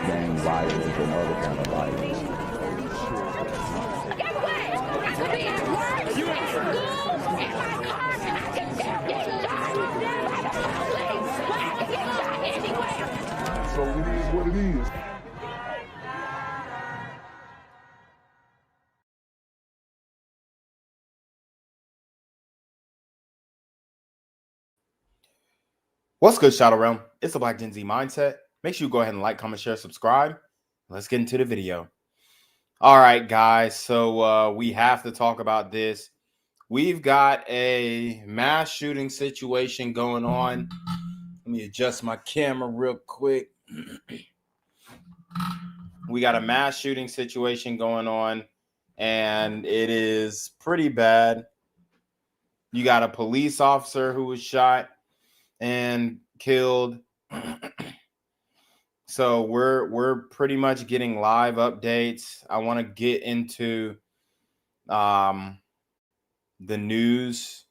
gang violence and other kind of violence. Get away! I could be at work, at school, in my car, I can still get shot by the police, but I can get shot anywhere. So it is what it is. What's good, Shadow Realm? It's the Black Gen Z Mindset. Make sure you go ahead and like, comment, share, subscribe. Let's get into the video. All right, guys. So we have to talk about this. We've got a mass shooting situation going on. Let me adjust my camera real quick. We got a mass shooting situation going on, and it is pretty bad. You got a police officer who was shot and killed. So we're pretty much getting live updates. I want to get into the news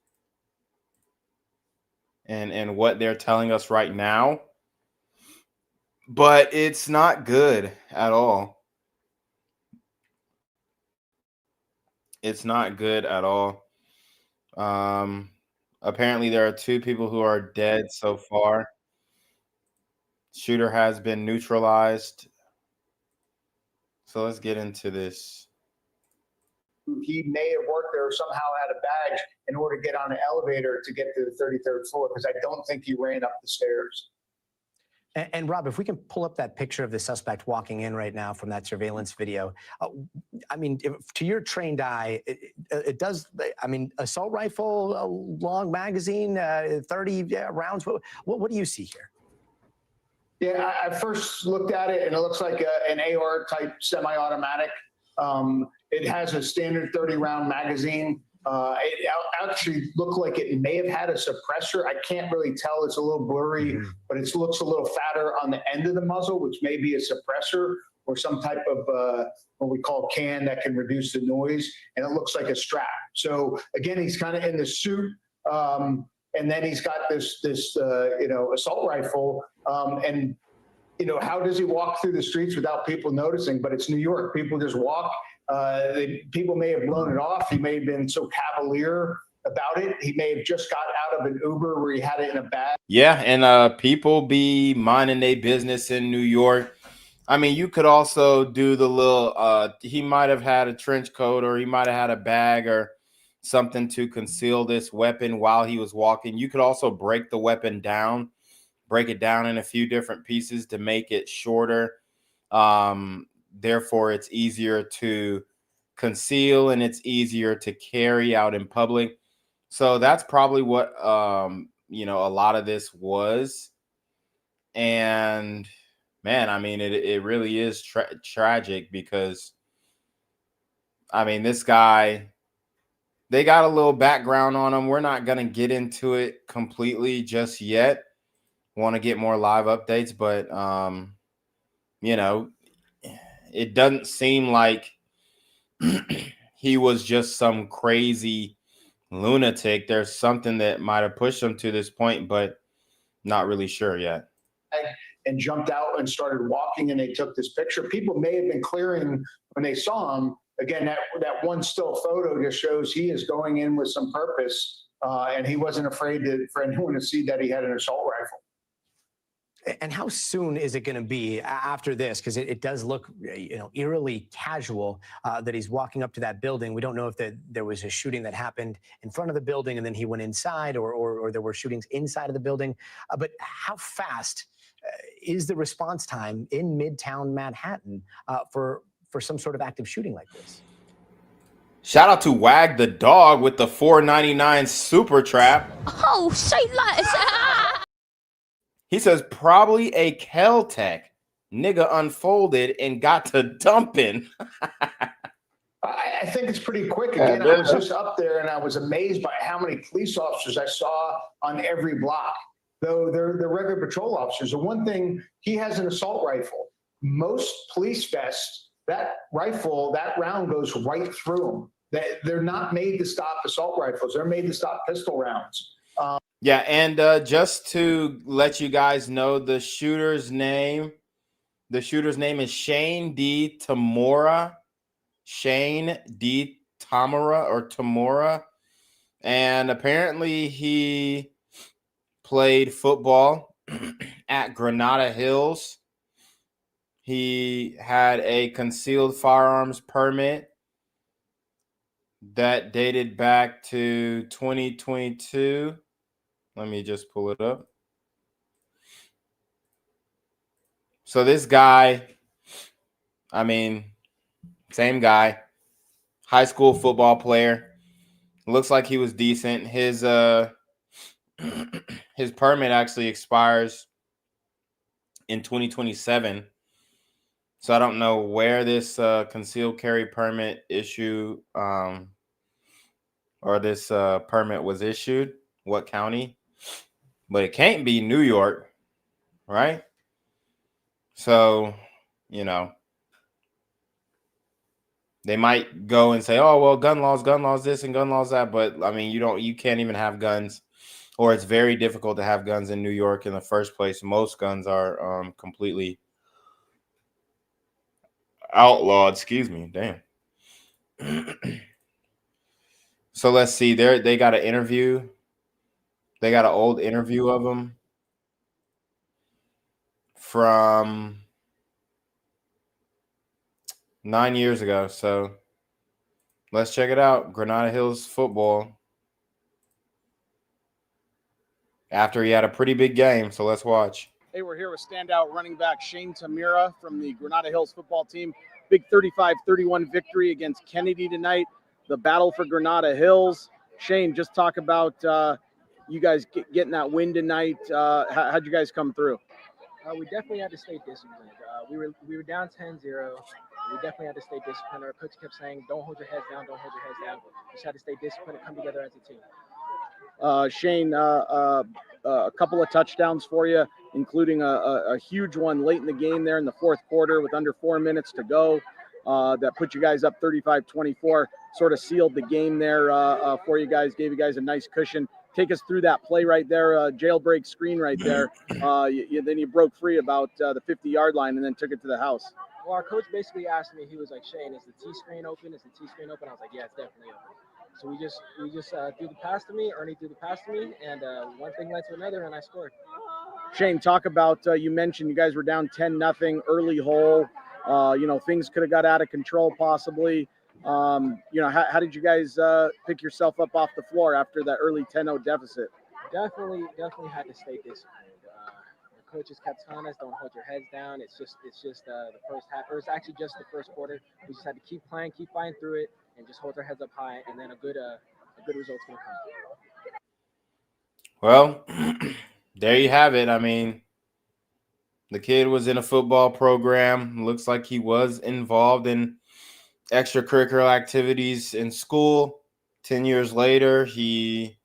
and what they're telling us right now, but it's not good at all. It's not good at all. Apparently there are 2 people who are dead so far. Shooter has been neutralized. So let's get into this. He may have worked there or somehow had a badge in order to get on an elevator to get to the 33rd floor, because I don't think he ran up the stairs. And Rob, if we can pull up that picture of the suspect walking in right now from that surveillance video, I mean, to your trained eye, it does, I mean, assault rifle, a long magazine, 30 rounds. What do you see here? Yeah, I first looked at it and it looks like an AR type semi-automatic. It has a standard 30-round magazine. It actually looked like it may have had a suppressor. I can't really tell. It's a little blurry, but it looks a little fatter on the end of the muzzle, which may be a suppressor or some type of what we call can that can reduce the noise. And it looks like a strap. So again, he's kind of in the suit. And then he's got this assault rifle. And, how does he walk through the streets without people noticing? But it's New York. People just walk. People may have blown it off. He may have been so cavalier about it. He may have just got out of an Uber where he had it in a bag. Yeah, and people be minding their business in New York. I mean, you could also do the little, he might have had a trench coat, or he might have had a bag or something to conceal this weapon while he was walking. You could also break the weapon down, break it down in a few different pieces to make it shorter. Therefore, it's easier to conceal and it's easier to carry out in public. So that's probably what, a lot of this was. And man, I mean, it really is tragic because, I mean, this guy, they got a little background on him. We're not going to get into it completely just yet. Want to get more live updates, but, it doesn't seem like he was just some crazy lunatic. There's something that might have pushed him to this point, but not really sure yet. And jumped out and started walking, and they took this picture. People may have been clearing when they saw him. Again, that one still photo just shows he is going in with some purpose, and he wasn't afraid for anyone to see that he had an assault rifle. And how soon is it going to be after this? Because it does look, eerily casual that he's walking up to that building. We don't know if there was a shooting that happened in front of the building and then he went inside, or there were shootings inside of the building. But how fast is the response time in Midtown Manhattan for some sort of active shooting like this? Shout out to Wag the Dog with the $4.99 super trap. Oh, say less. He says probably a Kel-Tec nigga unfolded and got to dumping. I think it's pretty quick. Again, I was just up there and I was amazed by how many police officers I saw on every block. Though they're regular patrol officers. The one thing, he has an assault rifle. Most police vests, that round goes right through them. They're not made to stop assault rifles. They're made to stop pistol rounds. Yeah, and just to let you guys know, the shooter's name The shooter's name is Shane D. Tamura. Shane D. Tamura. And apparently he played football at Granada Hills. He had a concealed firearms permit that dated back to 2022. Let me just pull it up. So this guy, I mean, same guy, high school football player. Looks like he was decent. His his permit actually expires in 2027. So I don't know where this concealed carry permit issue or this permit was issued, what county, but it can't be New York, right? So, you know, they might go and say, oh, well, gun laws this and gun laws that. But I mean, you can't even have guns, or it's very difficult to have guns in New York in the first place. Most guns are completely outlawed. Excuse me. Damn. So let's see. They got an interview. They got an old interview of him from 9 years ago. So let's check it out. Granada Hills football. After he had a pretty big game. So let's watch. Hey, we're here with standout running back Shane Tamura from the Granada Hills football team. Big 35-31 victory against Kennedy tonight. The battle for Granada Hills. Shane, just talk about you guys getting that win tonight. How'd you guys come through? We definitely had to stay disciplined. We were down 10-0. We definitely had to stay disciplined. Our coach kept saying, don't hold your heads down, don't hold your heads down. We just had to stay disciplined and come together as a team. Shane, a couple of touchdowns for you, including a huge one late in the game there in the fourth quarter with under 4 minutes to go. That put you guys up 35-24, sort of sealed the game there for you guys, gave you guys a nice cushion. Take us through that play right there, jailbreak screen right there. Then you broke free about the 50-yard line and then took it to the house. Well, our coach basically asked me, he was like, Shane, is the T-screen open? Is the T-screen open? I was like, yeah, it's definitely open. So we just threw the pass to me, Ernie threw the pass to me, and one thing led to another, and I scored. Shane, talk about, you mentioned you guys were down 10-0, early hole. Things could have got out of control possibly. How did you guys pick yourself up off the floor after that early 10-0 deficit? Definitely had to stay disciplined. The coaches kept telling us, don't hold your heads down. It's just the first half, or it's actually just the first quarter. We just had to keep playing, keep fighting through it, and just hold our heads up high, and then a good result's gonna come. Well, there you have it. I mean, the kid was in a football program. Looks like he was involved in extracurricular activities in school. 10 years later, he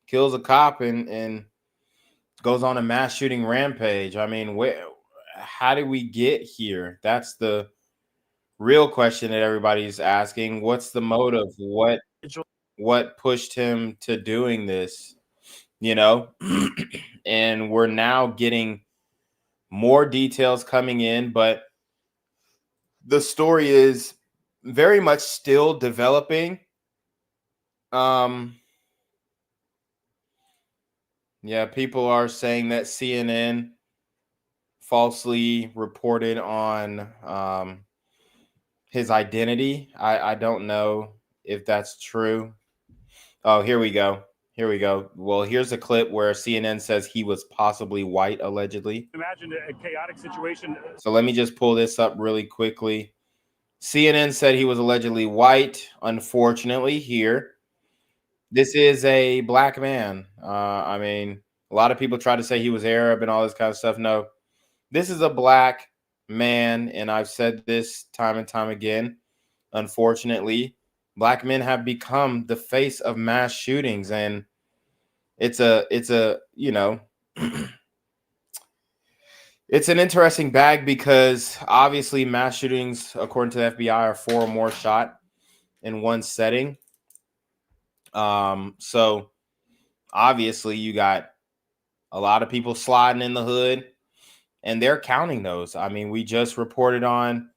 kills a cop and goes on a mass shooting rampage. I mean, how did we get here? That's the real question that everybody's asking. What's the motive? What pushed him to doing this? And we're now getting more details coming in, but the story is very much still developing. People are saying that CNN falsely reported on his identity. I don't know if that's true. Oh, here we go. Well, here's a clip where CNN says he was possibly white, allegedly. Imagine a chaotic situation. So let me just pull this up really quickly. CNN said he was allegedly white. Unfortunately, here, this is a black man. I mean, a lot of people try to say he was Arab and all this kind of stuff. No, this is a black man, and I've said this time and time again. Unfortunately, black men have become the face of mass shootings, and it's a it's an interesting bag because obviously mass shootings, according to the FBI, are 4 or more shot in one setting. So obviously you got a lot of people sliding in the hood. and they're counting those. I mean, we just reported on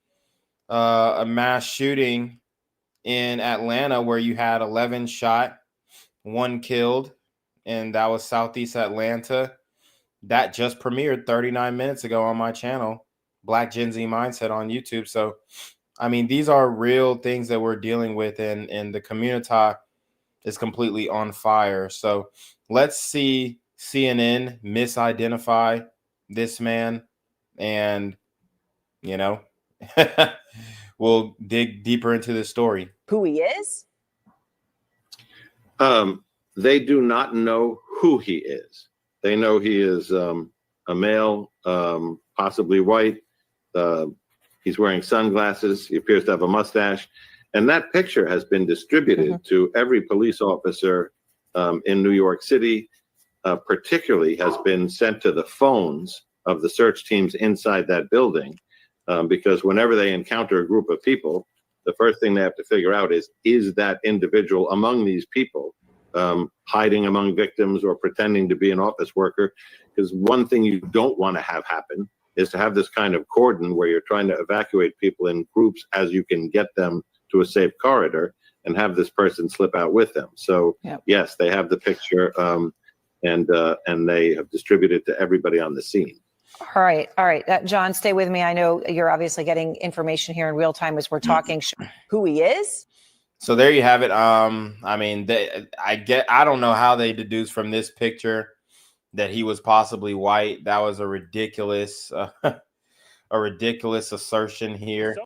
a mass shooting in Atlanta where you had 11 shot, 1 killed, and that was Southeast Atlanta. That just premiered 39 minutes ago on my channel, Black Gen Z Mindset on YouTube. So, I mean, these are real things that we're dealing with, and the community is completely on fire. So let's see CNN misidentify this man, and, you know, we'll dig deeper into the story. Who he is? They do not know who he is. They know he is a male, possibly white. He's wearing sunglasses. He appears to have a mustache. And that picture has been distributed to every police officer in New York City, particularly has been sent to the phones of the search teams inside that building, because whenever they encounter a group of people, the first thing they have to figure out is that individual among these people hiding among victims or pretending to be an office worker? Because one thing you don't want to have happen is to have this kind of cordon where you're trying to evacuate people in groups as you can get them to a safe corridor, and have this person slip out with them. So yes, they have the picture, and they have distributed it to everybody on the scene. All right. John, stay with me. I know you're obviously getting information here in real time as we're talking. Who he is? So there you have it. I mean, I don't know how they deduced from this picture that he was possibly white. That was a ridiculous assertion here.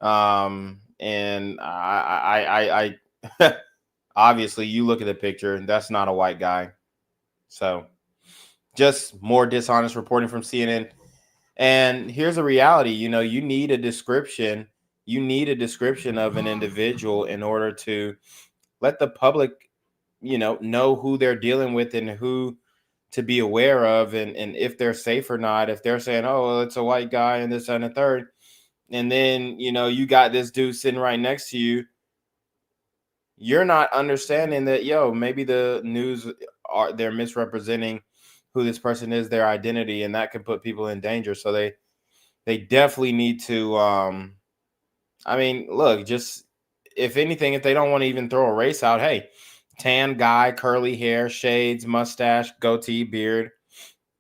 And I obviously, you look at the picture, that's not a white guy. So just more dishonest reporting from CNN. And here's a reality, you need a description. You need a description of an individual in order to let the public, know who they're dealing with and who to be aware of, and if they're safe or not. If they're saying, oh, well, it's a white guy and this and the third, and then, you got this dude sitting right next to you, you're not understanding that, maybe the news they're misrepresenting who this person is, their identity, and that can put people in danger. So they definitely need to, I mean, look, just if anything, if they don't want to even throw a race out, hey, tan guy, curly hair, shades, mustache, goatee, beard,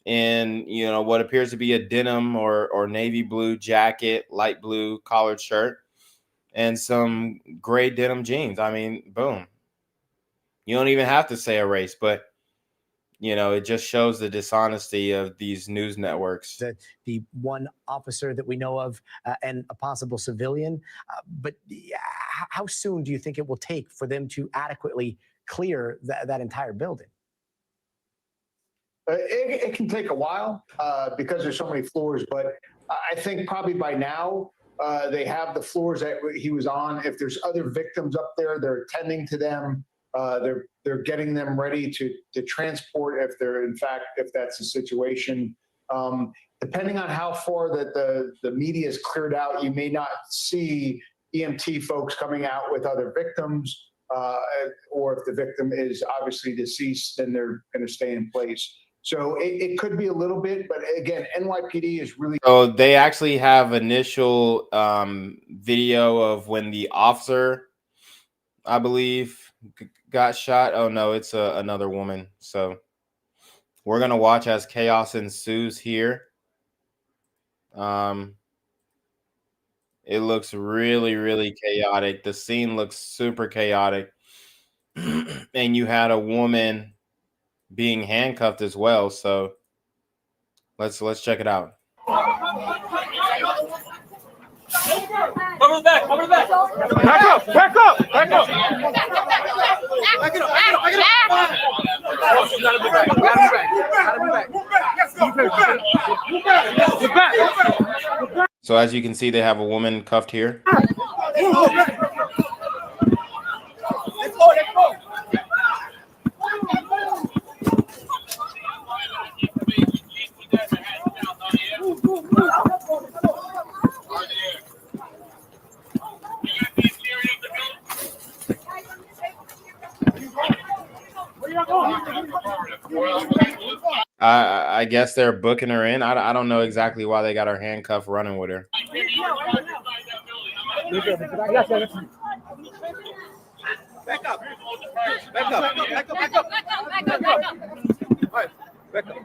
and what appears to be a denim or navy blue jacket, light blue collared shirt, and some gray denim jeans. I mean, boom. You don't even have to say a race, but it just shows the dishonesty of these news networks. The one officer that we know of and a possible civilian. But how soon do you think it will take for them to adequately clear that entire building? It can take a while because there's so many floors, but I think probably by now they have the floors that he was on. If there's other victims up there, they're attending to them. They're getting them ready to transport if that's the situation. Depending on how far that the media is cleared out, you may not see EMT folks coming out with other victims, or if the victim is obviously deceased, then they're going to stay in place. So it could be a little bit, but again, NYPD is really. So they actually have initial video of when the officer, I believe, got shot. Oh no, it's another woman. So we're gonna watch as chaos ensues here. It looks really, really chaotic. The scene looks super chaotic, and you had a woman being handcuffed as well. So let's check it out. Cover the back, cover the back. Back up, back up, back up. Back it up, back it up, back it up. So as you can see, they have a woman cuffed here. I I guess they're booking her in. I don't know exactly why they got her handcuffed running with her. Back up. Back up. Back up. Back up. Back up. All right. Back up.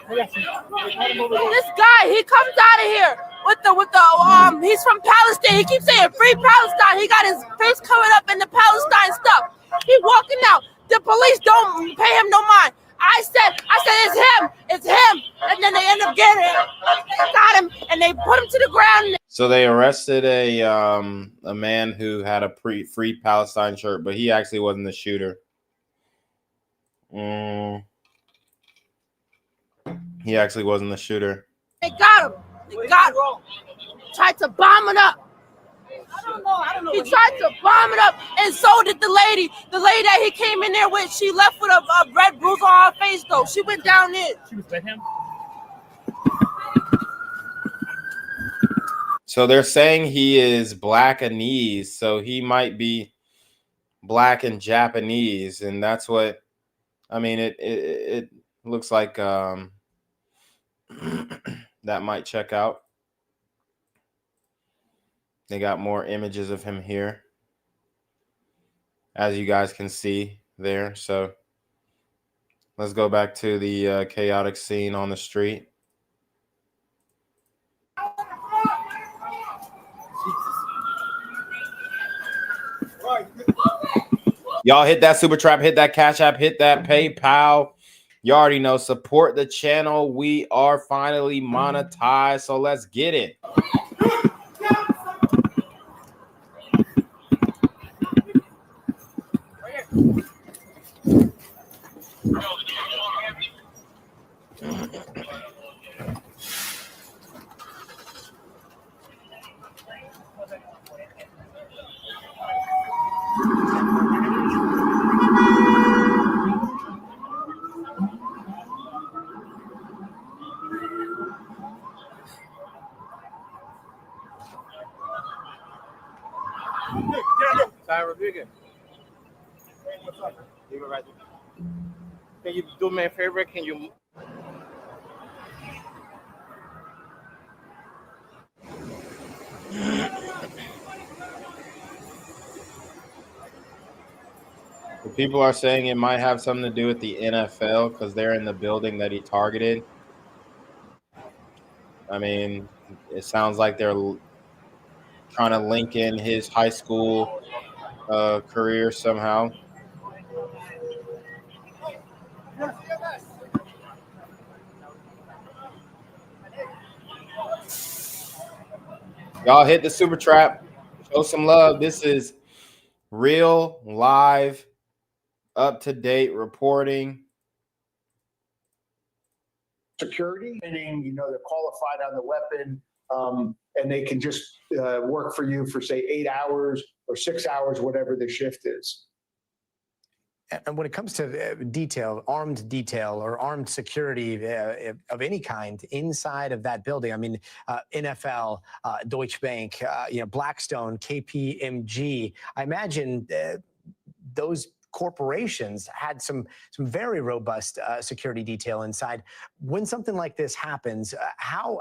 This guy, he comes out of here with the he's from Palestine. He keeps saying free Palestine. He got his face covered up in the Palestine stuff. He walking out. The police don't pay him no mind. I said it's him, and then they end up getting it. They got him, and they put him to the ground. So they arrested a man who had a free Palestine shirt, but he actually wasn't the shooter. He actually wasn't the shooter. They got him. They got him. Tried to bomb it up. I don't know. He tried to bomb it up, and so did the lady. The lady that he came in there with, she left with a red bruise on her face, though. She went down in. She was with him? So they're saying he is blackanese, so he might be black and Japanese, and that's what I mean. It looks like that might check out. They got more images of him here, as you guys can see there. So let's go back to the chaotic scene on the street. Y'all hit that super trap, hit that Cash App, hit that PayPal. You already know, support the channel. We are finally monetized, so let's get it. Can you do me a favor? Can you? People are saying it might have something to do with the NFL because they're in the building that he targeted. I mean, it sounds like they're trying to link in his high school career somehow. Y'all hit the super trap. Show some love. This is real, live, up-to-date reporting. Security, meaning, you know, they're qualified on the weapon, and they can just work for you for, say, 8 hours or 6 hours, whatever the shift is. And when it comes to armed detail or armed security of any kind inside of that building, I mean, NFL, Deutsche Bank, Blackstone, KPMG, I imagine those corporations had some very robust security detail inside. When something like this happens, how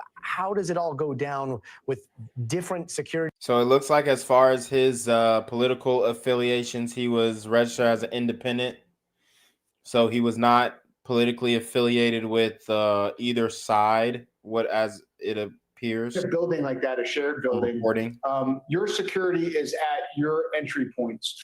does it all go down with different security? So it looks like as far as his political affiliations, he was registered as an independent. So he was not politically affiliated with either side, as it appears. A building like that, a shared building, your security is at your entry points.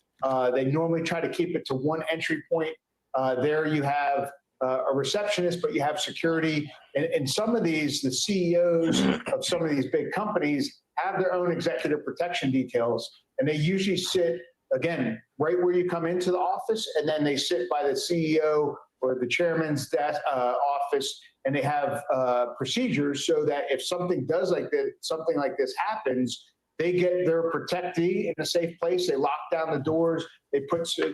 They normally try to keep it to one entry point. There you have a receptionist, but you have security. And some of these, the CEOs of some of these big companies have their own executive protection details. And they usually sit, again, right where you come into the office, and then they sit by the CEO or the chairman's desk, office, and they have procedures so that if something like this happens, they get their protectee in a safe place. They lock down the doors. They put, a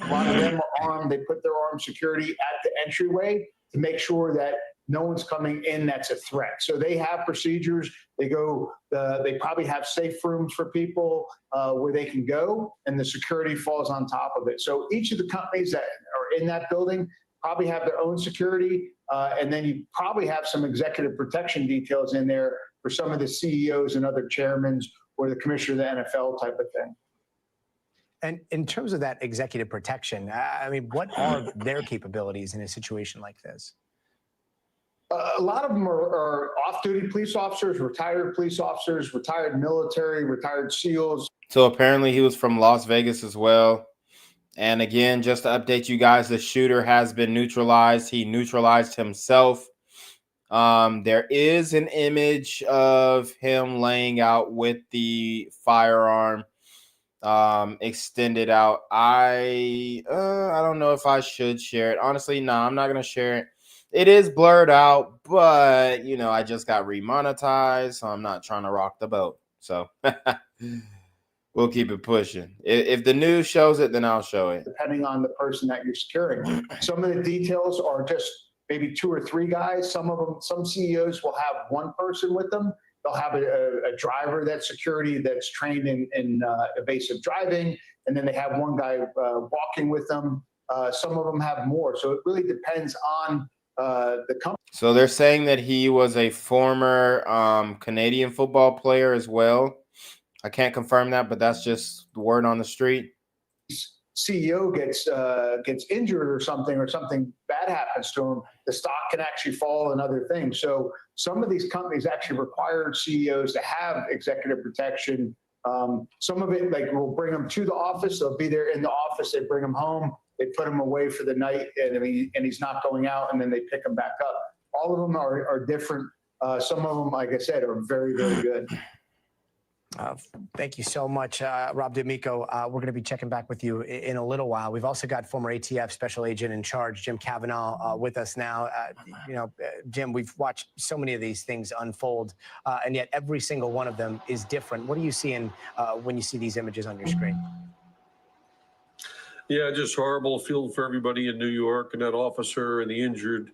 lot of them are armed. They put their armed security at the entryway to make sure that no one's coming in that's a threat. So they have procedures. They probably have safe rooms for people where they can go, and the security falls on top of it. So each of the companies that are in that building probably have their own security, and then you probably have some executive protection details in there for some of the CEOs and other chairmen or the commissioner of the NFL type of thing. And in terms of that executive protection, I mean, what are their capabilities in a situation like this? A lot of them are off-duty police officers, retired police officers, retired military, retired SEALs. So apparently he was from Las Vegas as well. And again, just to update you guys, the shooter has been neutralized. He neutralized himself. There is an image of him laying out with the firearm extended out. I don't know if I should share it. Honestly, no, I'm not going to share it. It is blurred out, but, you know, I just got remonetized, so I'm not trying to rock the boat. So we'll keep it pushing. If the news shows it, then I'll show it. Depending on the person that you're securing. Some of the details are just maybe 2 or 3 guys. Some CEOs will have one person with them. They'll have a driver that's security that's trained in evasive driving, and then they have one guy walking with them. Some of them have more. So it really depends on the company. So they're saying that he was a former Canadian football player as well. I can't confirm that, but that's just the word on the street. CEO gets injured or something bad happens to him, the stock can actually fall and other things. So some of these companies actually require CEOs to have executive protection. Some of it, like, we'll bring them to the office. They'll be there in the office. They bring them home. They put him away for the night, and he's not going out, and then they pick him back up. All of them are different. Some of them, like I said, are very, very good. Thank you so much, Rob D'Amico. We're going to be checking back with you in a little while. We've also got former ATF Special Agent in Charge, Jim Cavanaugh, with us now. Jim, we've watched so many of these things unfold, and yet every single one of them is different. What are you seeing when you see these images on your screen? Yeah, just horrible. Feeling for everybody in New York and that officer and the injured.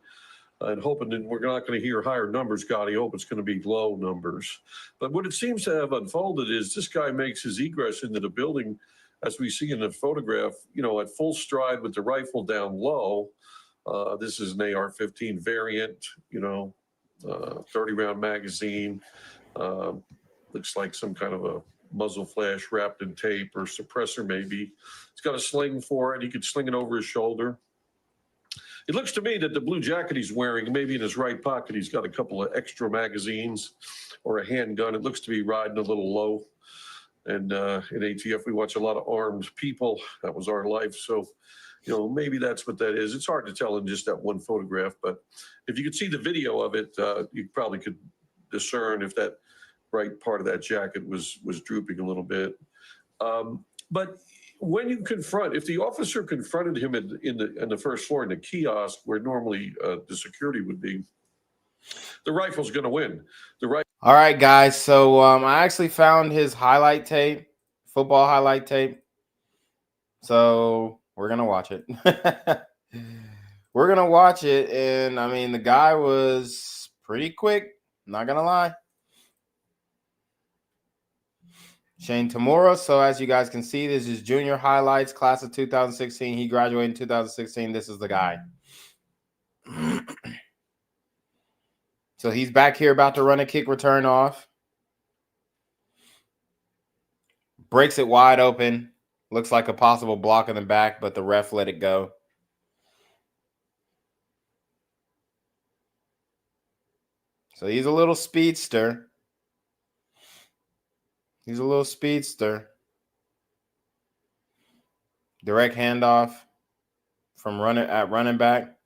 And hoping that we're not going to hear higher numbers, God. I hope it's going to be low numbers. But what it seems to have unfolded is this guy makes his egress into the building, as we see in the photograph, you know, at full stride with the rifle down low. This is an AR-15 variant, you know, 30-round magazine. Looks like some kind of a muzzle flash wrapped in tape or suppressor maybe. He's got a sling for it. He could sling it over his shoulder. It looks to me that the blue jacket he's wearing, maybe in his right pocket, he's got a couple of extra magazines or a handgun. It looks to be riding a little low. And in ATF, we watch a lot of armed people. That was our life. So, you know, maybe that's what that is. It's hard to tell in just that one photograph. But if you could see the video of it, you probably could discern if that right part of that jacket was drooping a little bit. But when you confront, if the officer confronted him in the first floor in the kiosk where normally the security would be, the rifle's going to win. All right, guys. So I actually found his highlight tape, football highlight tape. So we're going to watch it. We're going to watch it. And I mean, the guy was pretty quick. Not going to lie. Shane Tamura. So as you guys can see, this is junior highlights, class of 2016. He graduated in 2016. This is the guy. So he's back here about to run a kick return off. Breaks it wide open. Looks like a possible block in the back, but the ref let it go. So he's a little speedster. He's a little speedster. Direct handoff from running back.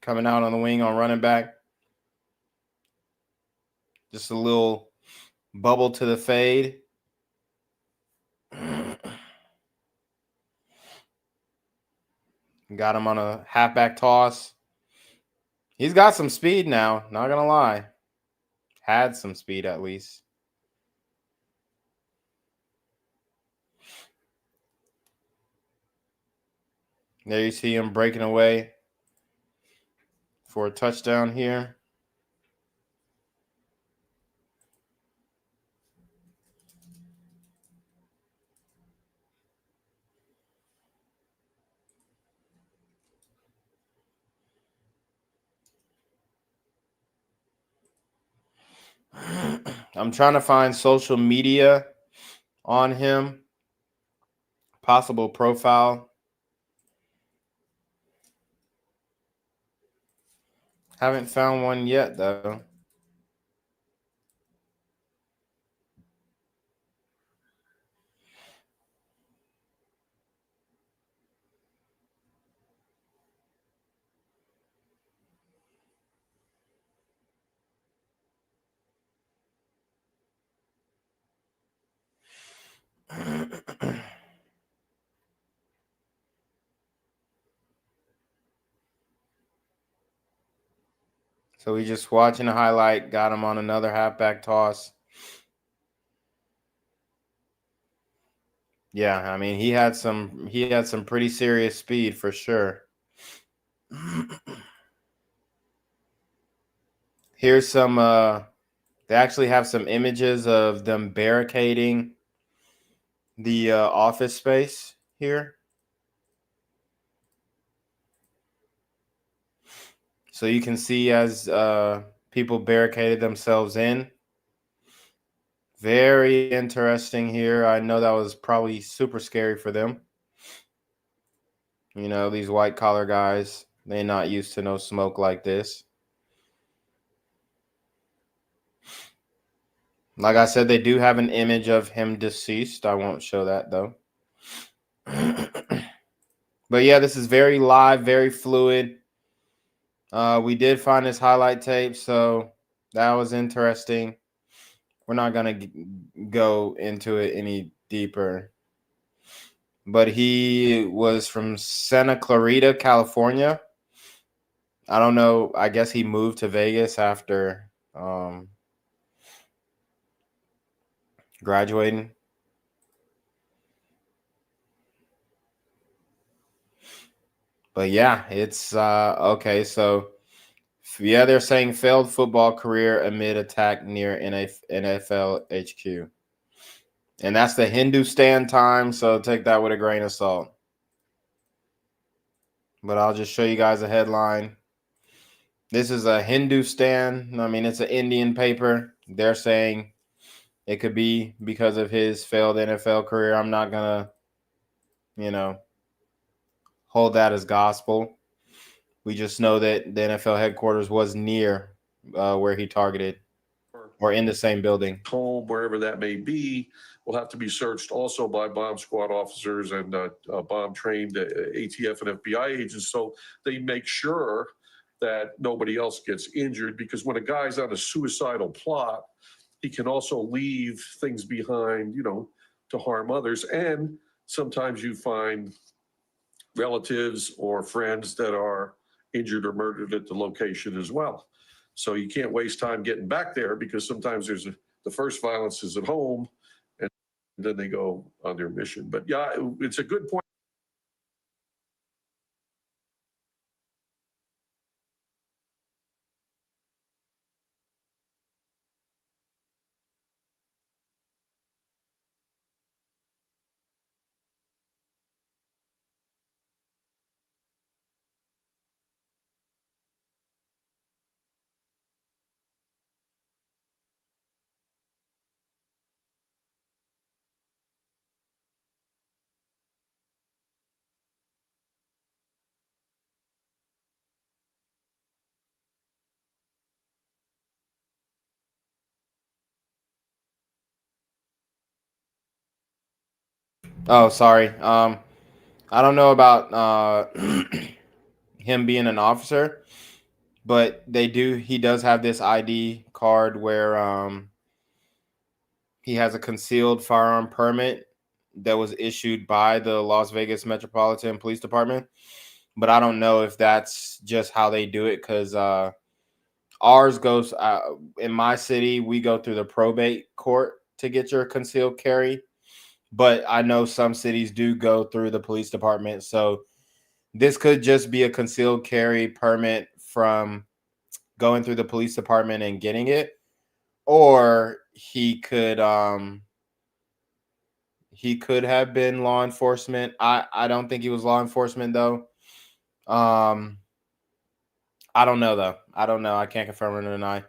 Coming out on the wing on running back. Just a little bubble to the fade. Got him on a halfback toss. He's got some speed now, not going to lie. Had some speed at least. There you see him breaking away. for a touchdown here. I'm trying to find social media on him, possible profile. Haven't found one yet, though. So we just watching a highlight, got him on another halfback toss. Yeah, I mean, he had some pretty serious speed for sure. Here's some they actually have some images of them barricading the office space here. So you can see as people barricaded themselves in. Very interesting here. I know that was probably super scary for them. You know, these white collar guys, they're not used to no smoke like this. Like I said, they do have an image of him deceased. I won't show that though. But yeah, this is very live, very fluid. We did find this highlight tape, so that was interesting. We're not going to go into it any deeper. But he was from Santa Clarita, California. I don't know. I guess he moved to Vegas after graduating. But yeah, it's okay. So yeah, they're saying failed football career amid attack near NFL HQ. And that's the Hindustan time, so take that with a grain of salt. But I'll just show you guys a headline. This is a Hindustan. I mean, it's an Indian paper. They're saying it could be because of his failed NFL career. I'm not going to, hold that as gospel. We just know that the NFL headquarters was near where he targeted or in the same building. Home, wherever that may be, will have to be searched also by bomb squad officers and bomb-trained ATF and FBI agents, so they make sure that nobody else gets injured. Because when a guy's on a suicidal plot, he can also leave things behind, to harm others. And sometimes you find relatives or friends that are injured or murdered at the location as well. So you can't waste time getting back there, because sometimes the first violence is at home and then they go on their mission. But yeah, it's a good point. Oh, sorry. I don't know about him being an officer, but he does have this ID card where he has a concealed firearm permit that was issued by the Las Vegas Metropolitan Police Department. But I don't know if that's just how they do it, because ours goes in my city, we go through the probate court to get your concealed carry. But I know some cities do go through the police department. So this could just be a concealed carry permit from going through the police department and getting it, or he could have been law enforcement. I don't think he was law enforcement though. I don't know though. I don't know. I can't confirm or deny.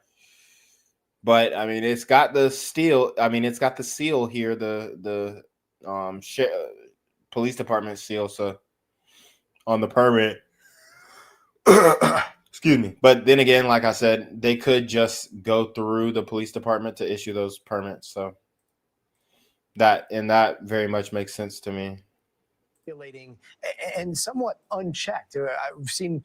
But I mean, it's got the seal. I mean, it's got the seal here, the police department seal. So on the permit, excuse me. But then again, like I said, they could just go through the police department to issue those permits. So that very much makes sense to me. And somewhat unchecked. I've seen,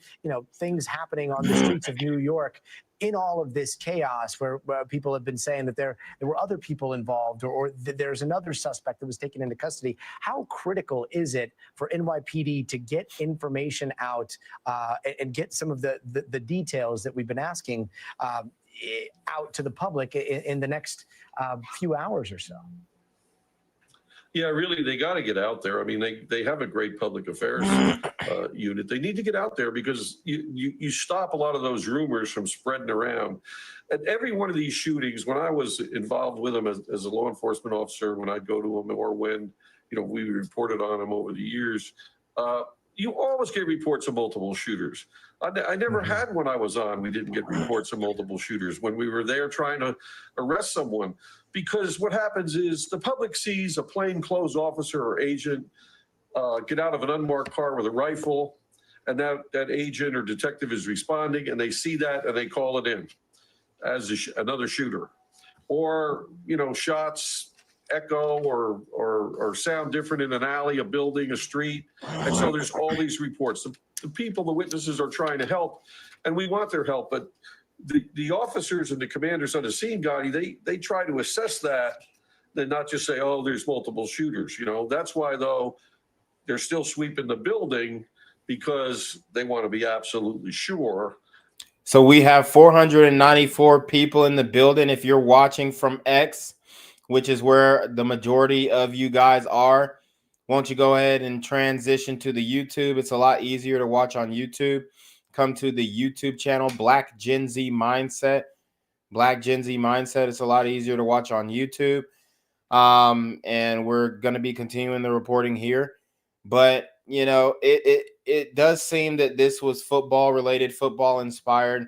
things happening on the streets of New York in all of this chaos where people have been saying that there were other people involved or there's another suspect that was taken into custody. How critical is it for NYPD to get information out and get some of the details that we've been asking out to the public in the next few hours or so? Yeah, really, they got to get out there. I mean, they have a great public affairs unit. They need to get out there because you stop a lot of those rumors from spreading around. At every one of these shootings, when I was involved with them as a law enforcement officer, when I'd go to them or when, we reported on them over the years, you always get reports of multiple shooters. I never had when I was on, we didn't get reports of multiple shooters when we were there trying to arrest someone. Because what happens is the public sees a plainclothes officer or agent get out of an unmarked car with a rifle, and that agent or detective is responding, and they see that and they call it in as another shooter. Or, shots echo or sound different in an alley, a building, a street. And so there's all these reports. The people, the witnesses are trying to help, and we want their help, but the officers and the commanders on the scene, Gotti, they try to assess that, then not just say, oh, there's multiple shooters. That's why, though, they're still sweeping the building because they want to be absolutely sure. So we have 494 people in the building. If you're watching from X, which is where the majority of you guys are, won't you go ahead and transition to the YouTube? It's a lot easier to watch on YouTube. Come to the YouTube channel, Black Gen Z Mindset. Black Gen Z Mindset. It's a lot easier to watch on YouTube. And we're going to be continuing the reporting here. But, it does seem that this was football related, football inspired.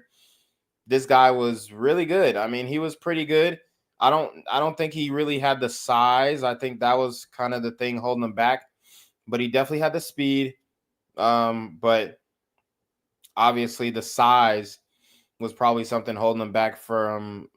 This guy was really good. I mean, he was pretty good. I don't think he really had the size. I think that was kind of the thing holding him back. But he definitely had the speed. But obviously the size was probably something holding him back from,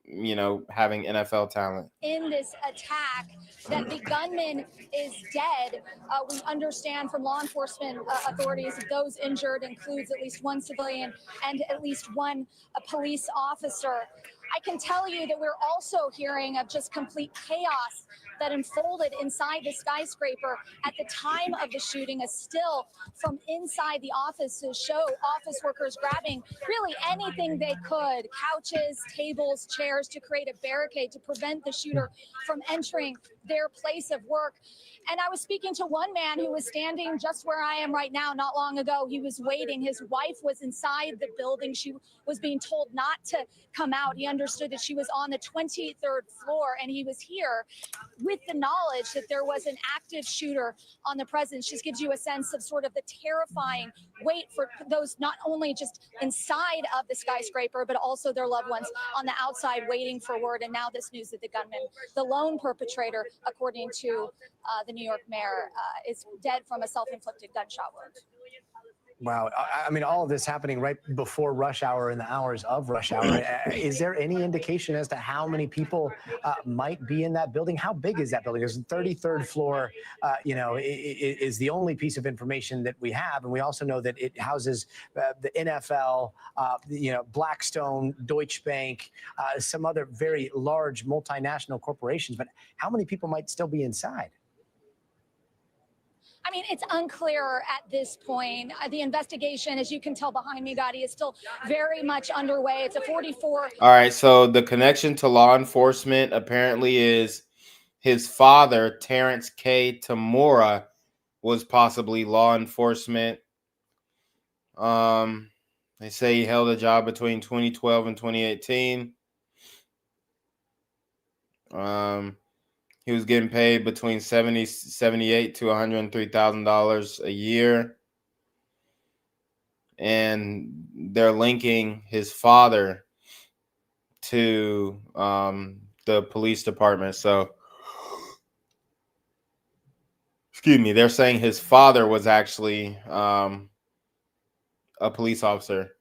having NFL talent. In this attack, that the gunman is dead. We understand from law enforcement authorities that those injured includes at least one civilian and at least one police officer. I can tell you that we're also hearing of just complete chaos that unfolded inside the skyscraper at the time of the shooting. A still from inside the offices show office workers grabbing really anything they could, couches, tables, chairs, to create a barricade to prevent the shooter from entering their place of work. And I was speaking to one man who was standing just where I am right now. Not long ago, he was waiting. His wife was inside the building. She was being told not to come out. He understood that she was on the 23rd floor, and he was here with the knowledge that there was an active shooter on the presence. Just gives you a sense of sort of the terrifying weight for those not only just inside of the skyscraper, but also their loved ones on the outside waiting for word. And now this news that the gunman, the lone perpetrator, according to the New York mayor, is dead from a self-inflicted gunshot wound. Wow. I mean, all of this happening right before rush hour and the hours of rush hour. Is there any indication as to how many people might be in that building? How big is that building? There's the 33rd floor, is the only piece of information that we have. And we also know that it houses the NFL, Blackstone, Deutsche Bank, some other very large multinational corporations. But how many people might still be inside? I mean, it's unclear at this point. The investigation, as you can tell behind me, Gotti, is still very much underway. It's a 44. All right. So the connection to law enforcement apparently is his father, Terrence K. Tamura, was possibly law enforcement. They say he held a job between 2012 and 2018. He was getting paid between $78 to $103,000 a year. And they're linking his father to the police department. So, excuse me, they're saying his father was actually a police officer.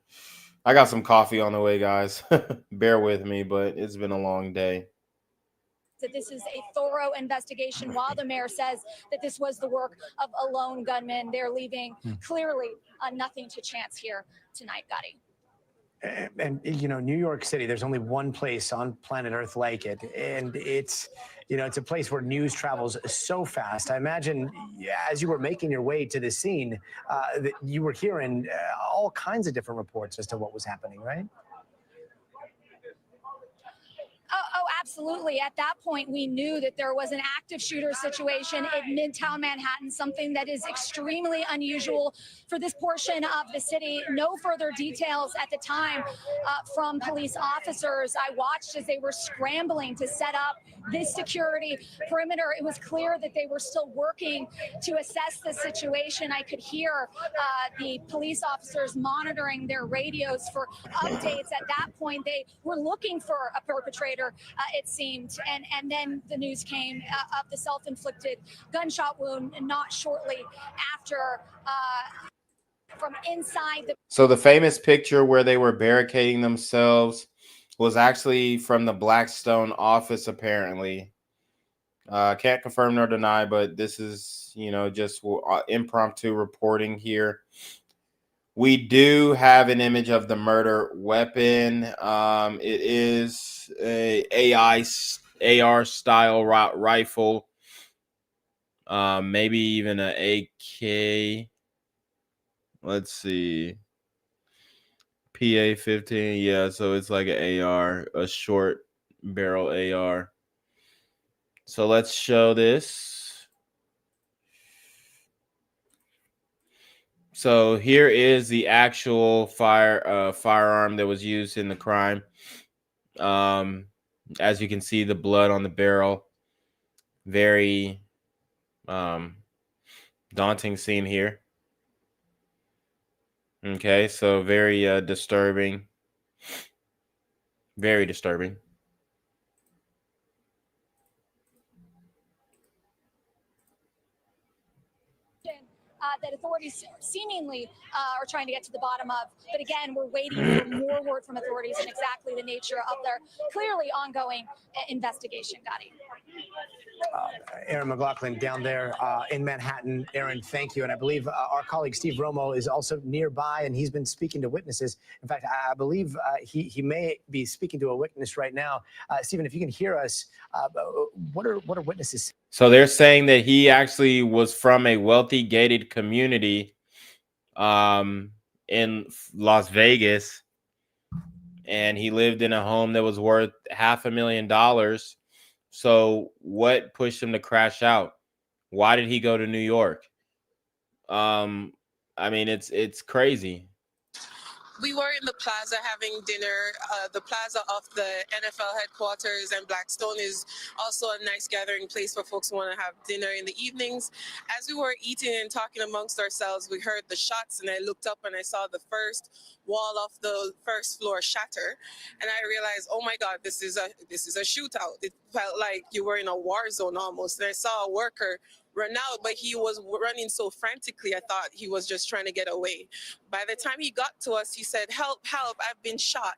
I got some coffee on the way, guys. Bear with me, but it's been a long day. That this is a thorough investigation, while the mayor says that this was the work of a lone gunman. They're leaving clearly nothing to chance here tonight, Gotti. And you know, New York City, there's only one place on planet Earth like it, and it's, you know, it's a place where news travels so fast. I imagine as you were making your way to the scene, that you were hearing all kinds of different reports as to what was happening, right? Oh, absolutely. At that point, we knew that there was an active shooter situation in Midtown Manhattan, something that is extremely unusual for this portion of the city. No further details at the time from police officers. I watched as they were scrambling to set up this security perimeter. It was clear that they were still working to assess the situation. I could hear the police officers monitoring their radios for updates. At that point, they were looking for a perpetrator, it seemed. And then the news came of the self-inflicted gunshot wound not shortly after from inside the. So the famous picture where they were barricading themselves was actually from the Blackstone office, apparently. Can't confirm nor deny, but this is, you know, just impromptu reporting here. We do have an image of the murder weapon. It is a AR style rifle, maybe even an AK. Let's see. PA-15, yeah, so it's like an AR, a short barrel AR. So let's show this. So here is the actual firearm that was used in the crime. As you can see, the blood on the barrel. Very daunting scene here. Okay, so very disturbing. Very disturbing. That authorities seemingly are trying to get to the bottom of. But again, we're waiting for more word from authorities and exactly the nature of their clearly ongoing investigation, Gotti. Aaron McLaughlin down there in Manhattan. Aaron, thank you. And I believe our colleague Steve Romo is also nearby, and he's been speaking to witnesses. In fact, I believe he may be speaking to a witness right now. Stephen, if you can hear us, what are witnesses saying? So they're saying that he actually was from a wealthy gated community in Las Vegas, and he lived in a home that was worth $500,000. So what pushed him to crash out? Why did he go to New York? I mean, it's crazy. We were in the plaza having dinner. The plaza of the NFL headquarters and Blackstone is also a nice gathering place for folks who want to have dinner in the evenings. As we were eating and talking amongst ourselves, we heard the shots, and I looked up and I saw the first wall of the first floor shatter, and I realized, oh my God, this is a shootout. It felt like you were in a war zone almost. And I saw a worker run out, but he was running so frantically, I thought he was just trying to get away. By the time he got to us, he said, "Help, help, I've been shot."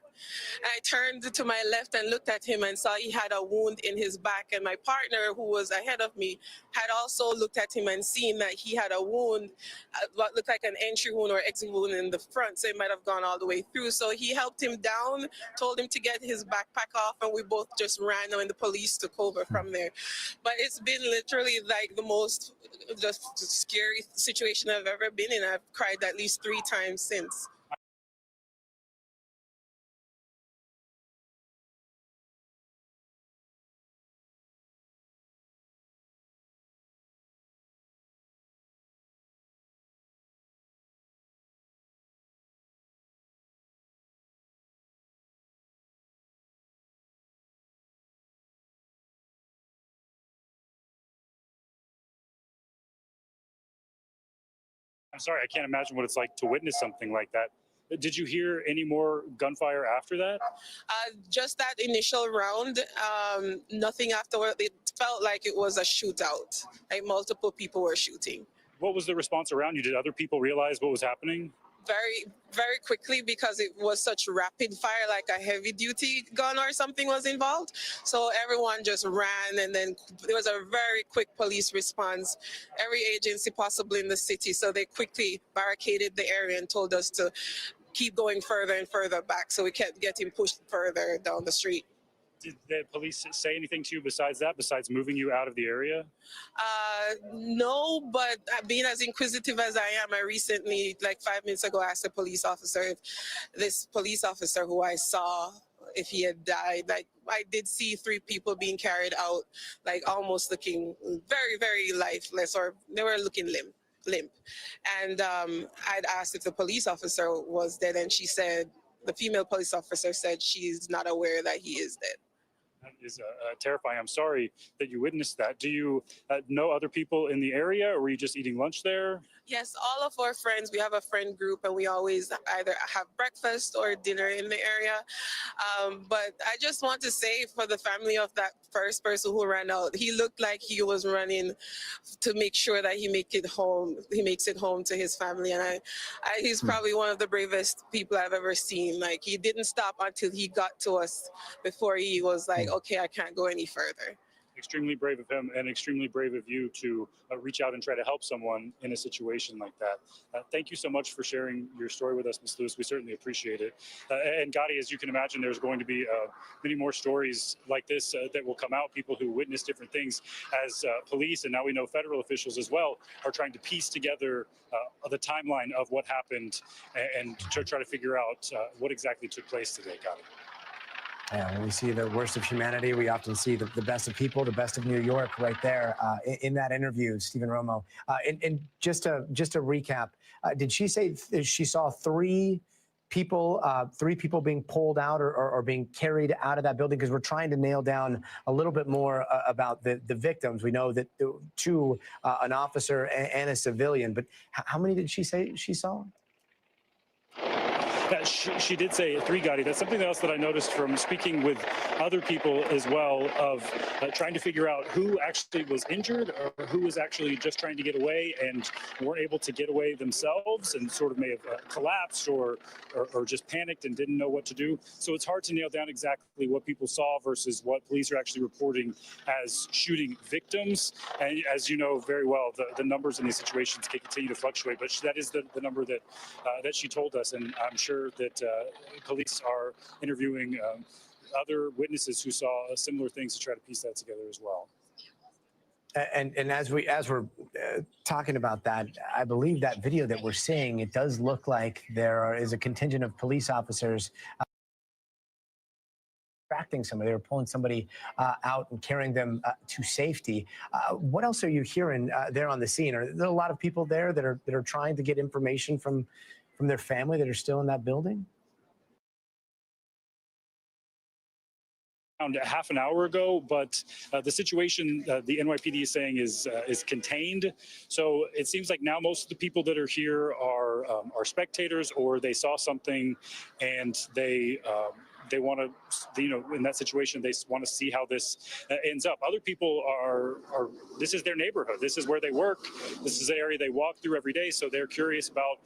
And I turned to my left and looked at him and saw he had a wound in his back. And my partner, who was ahead of me, had also looked at him and seen that he had a wound, what looked like an entry wound or exit wound in the front. So it might have gone all the way through. So he helped him down, told him to get his backpack off, and we both just ran, and the police took over from there. But it's been literally like the most just scary situation I've ever been in. I've cried at least 3 times since. I'm sorry, I can't imagine what it's like to witness something like that. Did you hear any more gunfire after that? Just that initial round, nothing afterward. It felt like it was a shootout, like multiple people were shooting. What was the response around you? Did other people realize what was happening? Very, very quickly, because it was such rapid fire, like a heavy duty gun or something was involved. So everyone just ran, and then there was a very quick police response. Every agency possible in the city, so they quickly barricaded the area and told us to keep going further and further back. So we kept getting pushed further down the street. Did the police say anything to you besides that, besides moving you out of the area? No, but being as inquisitive as I am, I recently, like 5 minutes ago, asked a police officer if this police officer who I saw, if he had died. Like, I did see 3 people being carried out, like almost looking very, very lifeless, or they were looking limp. And I'd asked if the police officer was dead, and she said, the female police officer said she's not aware that he is dead. That is terrifying. I'm sorry that you witnessed that. Do you know other people in the area, or were you just eating lunch there? Yes, all of our friends, we have a friend group, and we always either have breakfast or dinner in the area. But I just want to say, for the family of that first person who ran out, he looked like he was running to make sure that he makes it home to his family. And he's probably one of the bravest people I've ever seen. Like, he didn't stop until he got to us before he was like, okay, I can't go any further. Extremely brave of him, and extremely brave of you to reach out and try to help someone in a situation like that. Thank you so much for sharing your story with us, Ms. Lewis. We certainly appreciate it. And Gotti, as you can imagine, there's going to be many more stories like this that will come out. People who witness different things, as police, and now we know federal officials as well, are trying to piece together the timeline of what happened and to try to figure out what exactly took place today, Gotti. Yeah, when we see the worst of humanity, we often see the best of people, the best of New York right there in that interview, Stephen Romo. And just to recap, did she say she saw 3 people being pulled out or being carried out of that building? Because we're trying to nail down a little bit more about the victims. We know that 2, an officer and a civilian, but how many did she say she saw? She did say 3, Gotti. That's something else that I noticed from speaking with other people as well, of trying to figure out who actually was injured or who was actually just trying to get away and weren't able to get away themselves and sort of may have collapsed or just panicked and didn't know what to do. So it's hard to nail down exactly what people saw versus what police are actually reporting as shooting victims. And as you know very well, the numbers in these situations can continue to fluctuate, but that is the number that she told us. And I'm sure that police are interviewing other witnesses who saw similar things to try to piece that together as well. And as we're talking about that, I believe that video that we're seeing, it does look like there is a contingent of police officers extracting somebody. They were pulling somebody out and carrying them to safety. What else are you hearing there on the scene? Are there a lot of people there that are trying to get information from their family that are still in that building? Around half an hour ago, but the situation the NYPD is saying is contained. So it seems like now most of the people that are here are spectators, or they saw something and they want to, in that situation, they want to see how this ends up. Other people are, this is their neighborhood. This is where they work. This is the area they walk through every day. So they're curious about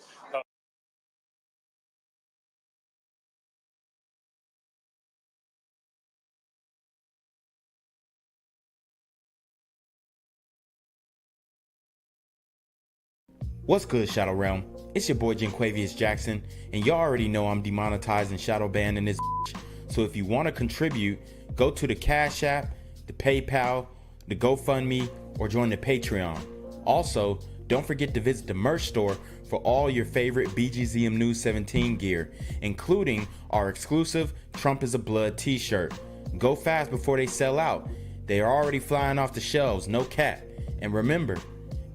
What's good, Shadow Realm? It's your boy Jenquavius Jackson, and y'all already know I'm demonetized and shadow banned in this bitch. So if you want to contribute, go to the Cash App, the PayPal, the GoFundMe, or join the Patreon. Also, don't forget to visit the merch store for all your favorite BGZM News 17 gear, including our exclusive Trump is a Blood t-shirt. Go fast before they sell out. They are already flying off the shelves, no cap. And remember,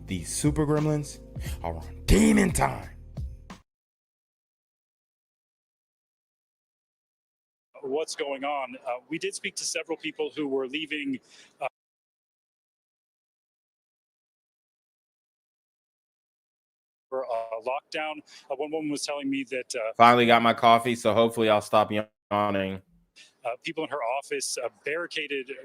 these super gremlins are on demon time. What's going on? We did speak to several people who were leaving lockdown. One woman was telling me that Finally got my coffee, so hopefully I'll stop yawning. People in her office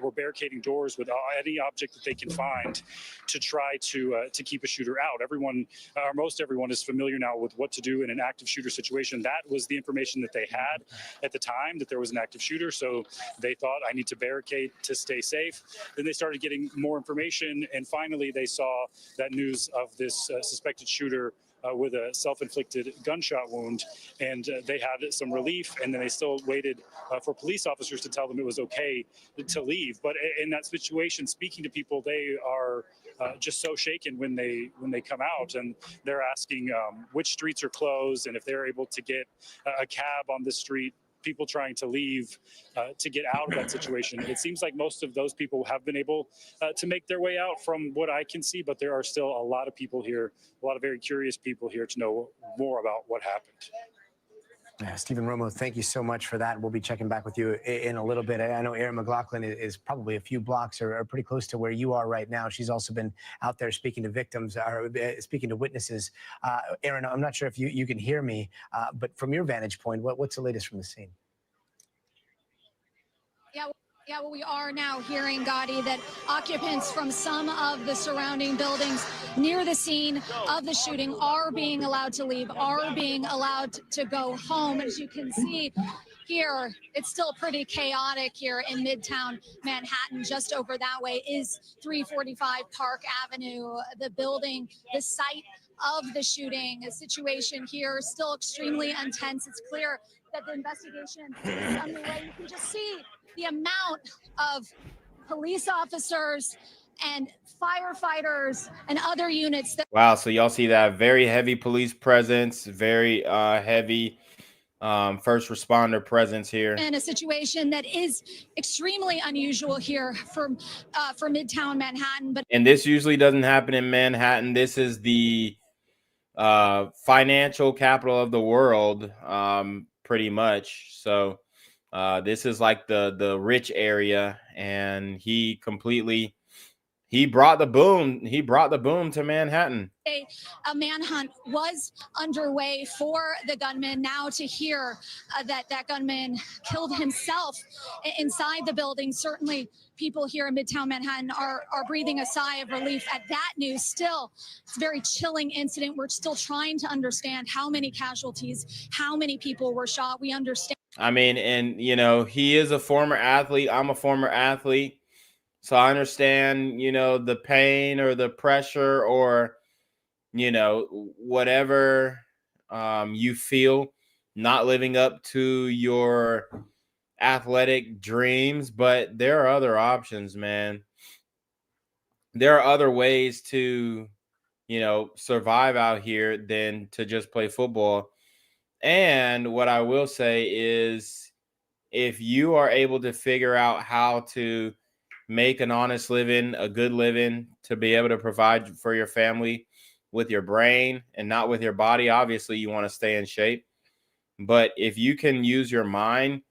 were barricading doors with any object that they can find to try to keep a shooter out. Everyone, or most everyone, is familiar now with what to do in an active shooter situation. That was the information that they had at the time, that there was an active shooter. So they thought, I need to barricade to stay safe. Then they started getting more information, and finally they saw that news of this suspected shooter with a self-inflicted gunshot wound, and they had some relief, and then they still waited for police officers to tell them it was okay to leave. But in that situation, speaking to people, they are just so shaken when they come out, and they're asking which streets are closed, and if they're able to get a cab on this street. People trying to leave to get out of that situation. It seems like most of those people have been able to make their way out from what I can see, but there are still a lot of people here, a lot of very curious people here to know more about what happened. Yeah, Stephen Romo, thank you so much for that. We'll be checking back with you in a little bit. I know Erin McLaughlin is probably a few blocks or pretty close to where you are right now. She's also been out there speaking to victims or speaking to witnesses. Erin, I'm not sure if you can hear me, but from your vantage point, what's the latest from the scene? Yeah, well, we are now hearing, Gotti, that occupants from some of the surrounding buildings near the scene of the shooting are being allowed to leave, are being allowed to go home. As you can see here, it's still pretty chaotic here in Midtown Manhattan. Just over that way is 345 Park Avenue, the building, the site of the shooting. A situation here still extremely intense. It's clear that the investigation is underway. You can just see the amount of police officers and firefighters and other units that— Wow, so y'all see that very heavy police presence, very heavy first responder presence here. in a situation that is extremely unusual here for Midtown Manhattan. And this usually doesn't happen in Manhattan. This is the financial capital of the world, pretty much. So this is like the rich area, and he brought the boom. He brought the boom to Manhattan. A manhunt was underway for the gunman. Now to hear that gunman killed himself inside the building, certainly people here in Midtown Manhattan are breathing a sigh of relief at that news. Still, it's a very chilling incident. We're still trying to understand how many casualties, how many people were shot. We understand. I mean, and you know, he is a former athlete. I'm a former athlete. So I understand, you know, the pain or the pressure or, you know, whatever you feel not living up to your athletic dreams. But there are other options, man. There are other ways to, you know, survive out here than to just play football. And what I will say is, if you are able to figure out how to make an honest living, a good living, to be able to provide for your family with your brain and not with your body, obviously you want to stay in shape. But if you can use your mind,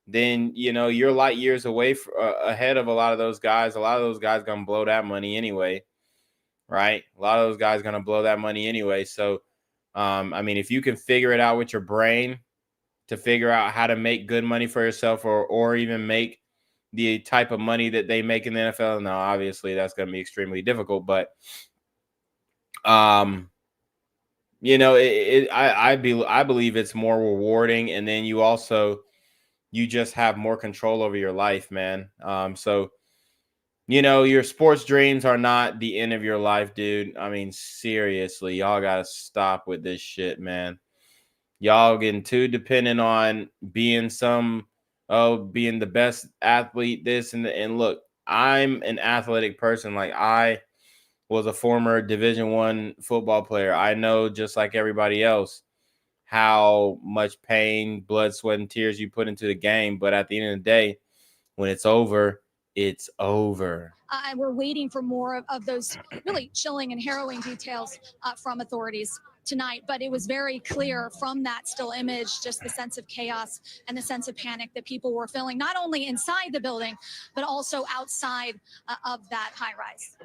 then, you know, you're light years away ahead of a lot of those guys. A lot of those guys going to blow that money anyway, right? A lot of those guys going to blow that money anyway. So, I mean, if you can figure it out with your brain to figure out how to make good money for yourself, or even make the type of money that they make in the NFL, now obviously that's going to be extremely difficult. But, you know, I believe it's more rewarding, and then you just have more control over your life, man. So, you know, your sports dreams are not the end of your life, dude. I mean, seriously, y'all got to stop with this shit, man. Y'all getting too dependent on being being the best athlete, this and look, I'm an athletic person. Like, I was a former Division I football player. I know, just like everybody else, how much pain, blood, sweat, and tears you put into the game. But at the end of the day, when it's over, it's over. And we're waiting for more of those really chilling and harrowing details from authorities tonight. But it was very clear from that still image, just the sense of chaos and the sense of panic that people were feeling, not only inside the building, but also outside of that high rise.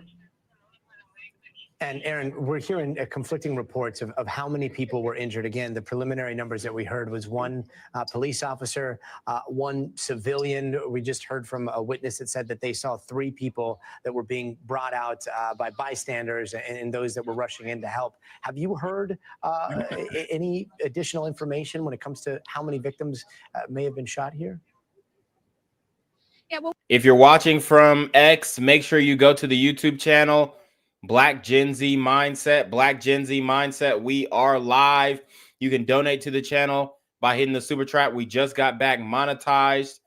And Aaron, we're hearing conflicting reports of how many people were injured. Again, the preliminary numbers that we heard was one police officer, one civilian. We just heard from a witness that said that they saw 3 people that were being brought out by bystanders and those that were rushing in to help. Have you heard any additional information when it comes to how many victims may have been shot here? Yeah, well, if you're watching from X, make sure you go to the YouTube channel, Black Gen Z Mindset. Black Gen Z Mindset. We are live. You can donate to the channel by hitting the super chat. We just got back monetized.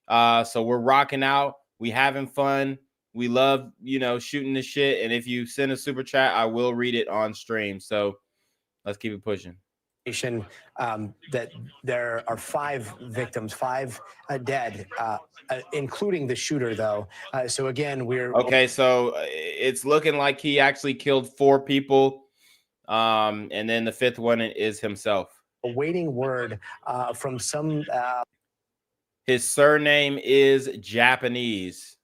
So we're rocking out. We having fun. We love, shooting the shit. And if you send a super chat, I will read it on stream. So let's keep it pushing. That there are 5 victims, 5 dead, including the shooter, though. So again, we're okay. So it's looking like he actually killed 4 people, and then the 5th one is himself. Awaiting word from some. His surname is Japanese.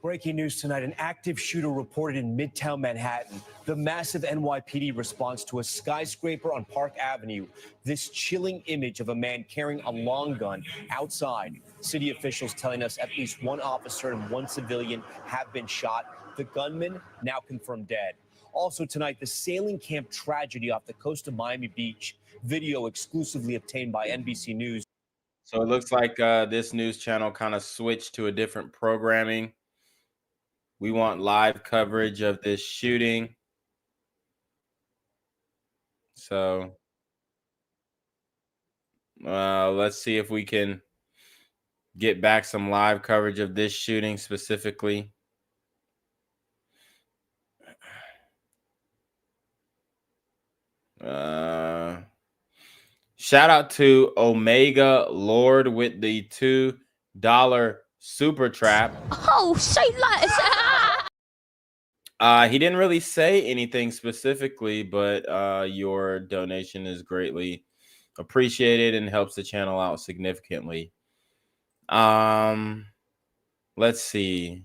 Breaking news tonight, an active shooter reported in Midtown Manhattan. The massive NYPD response to a skyscraper on Park Avenue. This chilling image of a man carrying a long gun outside. City officials telling us at least 1 officer and 1 civilian have been shot. The gunman now confirmed dead. Also tonight, the sailing camp tragedy off the coast of Miami Beach. Video exclusively obtained by NBC News. So it looks like this news channel kind of switched to a different programming. We want live coverage of this shooting. So let's see if we can get back some live coverage of this shooting specifically. Shout out to Omega Lord with the $2 super trap. Oh, say less. He didn't really say anything specifically, but your donation is greatly appreciated and helps the channel out significantly. Let's see.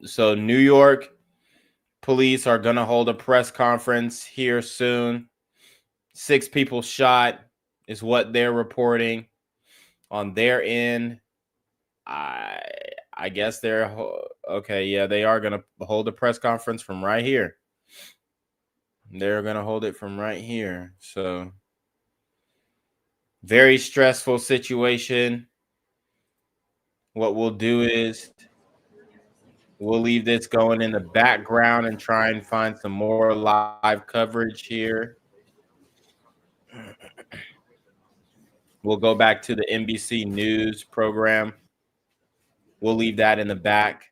So New York police are going to hold a press conference here soon. 6 people shot is what they're reporting on their end. I guess they're okay. Yeah, they are going to hold a press conference from right here. They're going to hold it from right here. So very stressful situation. What we'll do is we'll leave this going in the background and try and find some more live coverage here. We'll go back to the NBC News program. We'll leave that in the back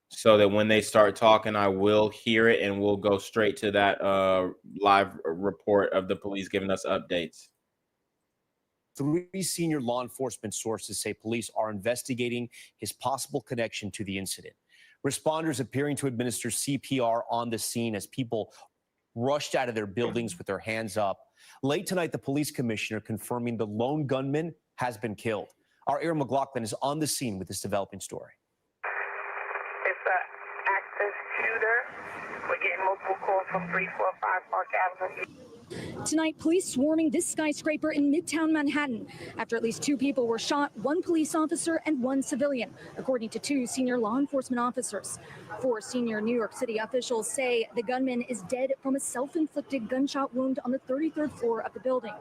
so that when they start talking, I will hear it and we'll go straight to that live report of the police giving us updates. 3 senior law enforcement sources say police are investigating his possible connection to the incident. Responders appearing to administer CPR on the scene as people rushed out of their buildings with their hands up. Late tonight, the police commissioner confirming the lone gunman has been killed. Our Aaron McLaughlin is on the scene with this developing story. It's an active shooter. We're getting multiple calls from 345 Park Avenue. Tonight, police swarming this skyscraper in Midtown Manhattan after at least 2 people were shot, 1 police officer and 1 civilian, according to 2 senior law enforcement officers. 4 senior New York City officials say the gunman is dead from a self-inflicted gunshot wound on the 33rd floor of the building.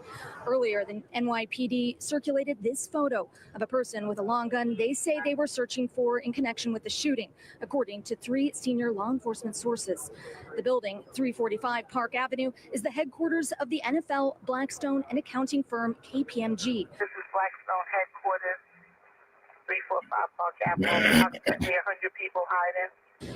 Earlier, the NYPD circulated this photo of a person with a long gun they say they were searching for in connection with the shooting, according to 3 senior law enforcement sources. The building, 345 Park Avenue, is the headquarters of the NFL, Blackstone, and accounting firm KPMG. This is Blackstone headquarters, 345 Park Avenue. Approximately 100 people hiding.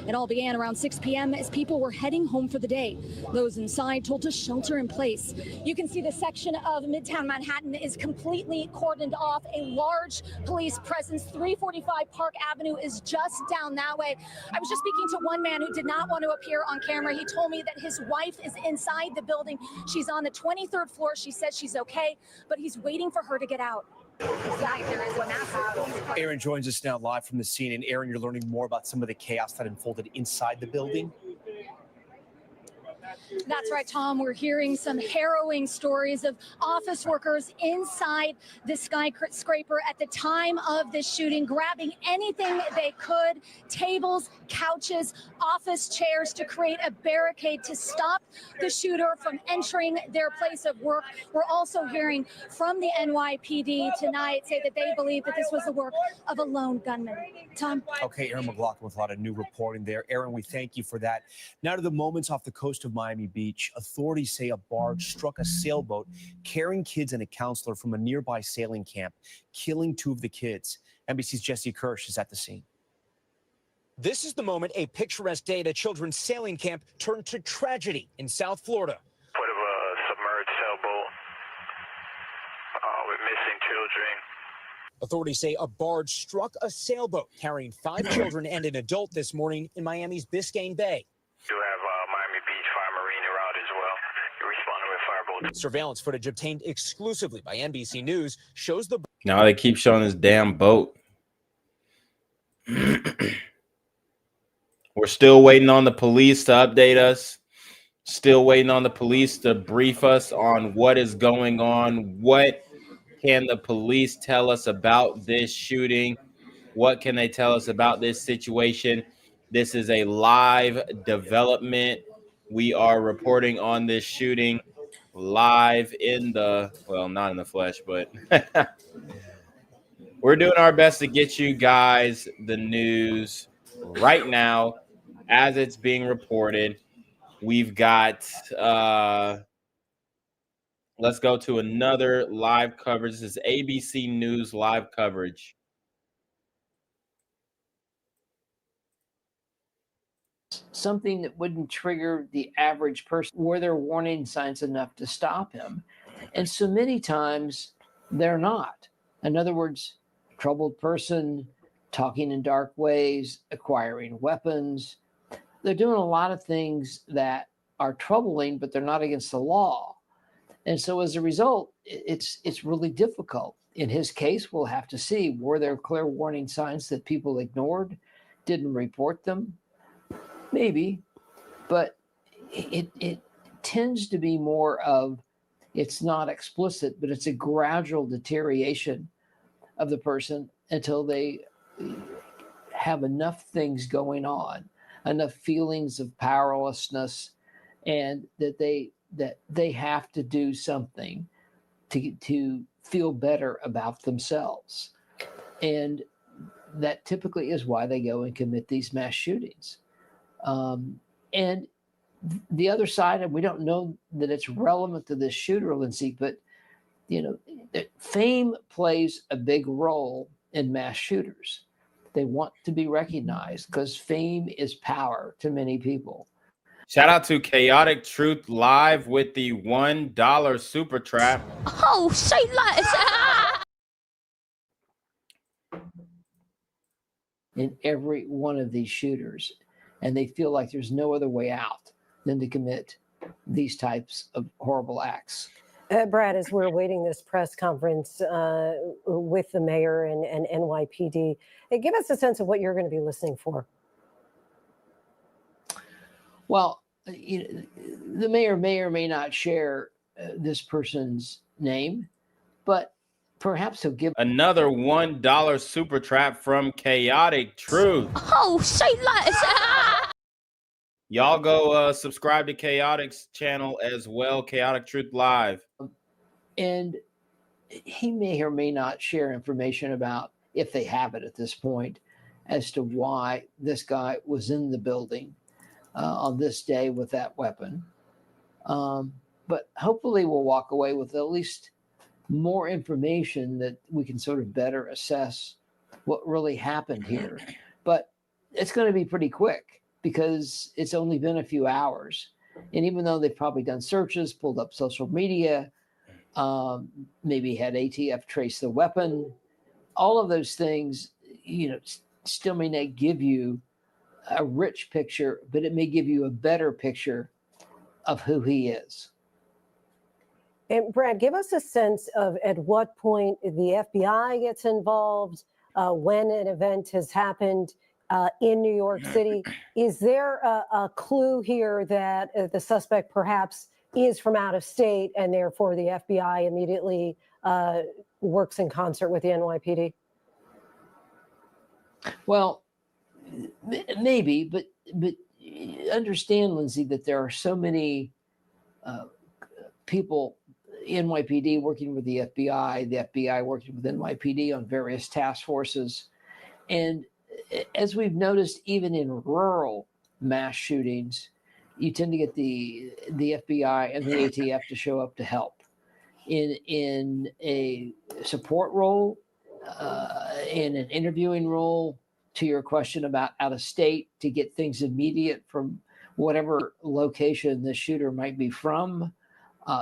It all began around 6 p.m. as people were heading home for the day. Those inside told to shelter in place. You can see the section of Midtown Manhattan is completely cordoned off. A large police presence. 345 Park Avenue is just down that way. I was just speaking to one man who did not want to appear on camera. He told me that his wife is inside the building. She's on the 23rd floor. She says she's okay, but he's waiting for her to get out. Aaron joins us now live from the scene. And Aaron, you're learning more about some of the chaos that unfolded inside the building. That's right, Tom. We're hearing some harrowing stories of office workers inside the skyscraper at the time of this shooting, grabbing anything they could, tables, couches, office chairs, to create a barricade to stop the shooter from entering their place of work. We're also hearing from the NYPD tonight say that they believe that this was the work of a lone gunman. Tom? Okay, Aaron McLaughlin with a lot of new reporting there. Aaron, we thank you for that. Now to the moments off the coast of Miami Beach. Authorities say a barge struck a sailboat carrying kids and a counselor from a nearby sailing camp, killing 2 of the kids. NBC's Jesse Kirsch is at the scene. This is the moment a picturesque day at a children's sailing camp turned to tragedy in South Florida. Part of a submerged sailboat with missing children. Authorities say a barge struck a sailboat carrying 5 children and an adult this morning in Miami's Biscayne Bay. You have Miami Beach Fire Marine around as well. You're responding with fireboats. Surveillance footage obtained exclusively by NBC News shows the... Now they keep showing this damn boat. We're still waiting on the police to update us. Still waiting on the police to brief us on what is going on. What can the police tell us about this shooting? What can they tell us about this situation? This is a live development. We are reporting on this shooting live in the, well, not in the flesh, but we're doing our best to get you guys the news right now as it's being reported. We've got, let's go to another live coverage. This is ABC News live coverage. Something that wouldn't trigger the average person. Were there warning signs enough to stop him? And so many times they're not. In other words, troubled person, talking in dark ways, acquiring weapons. They're doing a lot of things that are troubling, but they're not against the law. And so as a result, it's really difficult. In his case, we'll have to see, were there clear warning signs that people ignored, didn't report them? Maybe, but it tends to be more of, it's not explicit, but it's a gradual deterioration of the person until they have enough things going on, enough feelings of powerlessness, and that they have to do something to feel better about themselves. And that typically is why they go and commit these mass shootings. And the other side, and we don't know that it's relevant to this shooter, Lindsay, but fame plays a big role in mass shooters. They want to be recognized because fame is power to many people. Shout out to Chaotic Truth live with the $1 super trap. Oh, say less. In every one of these shooters, and they feel like there's no other way out than to commit these types of horrible acts. Brad, as we're awaiting this press conference with the mayor and NYPD, give us a sense of what you're going to be listening for. Well, the mayor may or may not share this person's name, but perhaps he'll give another $1 super trap from Chaotic Truth. Oh, say less. Y'all go subscribe to Chaotic's channel as well, Chaotic Truth Live. And he may or may not share information about, if they have it at this point, as to why this guy was in the building on this day with that weapon. But hopefully we'll walk away with at least more information that we can sort of better assess what really happened here. But it's going to be pretty quick because it's only been a few hours. And even though they've probably done searches, pulled up social media, maybe had ATF trace the weapon, all of those things, still may not give you a rich picture, but it may give you a better picture of who he is. And Brad, give us a sense of at what point the FBI gets involved, when an event has happened in New York City. Is there a clue here that the suspect perhaps is from out of state and therefore the FBI immediately works in concert with the NYPD? Well, maybe, but understand, Lindsay, that there are so many people, NYPD working with the FBI working with NYPD on various task forces. And as we've noticed, even in rural mass shootings, you tend to get the FBI and the ATF to show up to help in a support role, in an interviewing role, to your question about out of state, to get things immediate from whatever location the shooter might be from.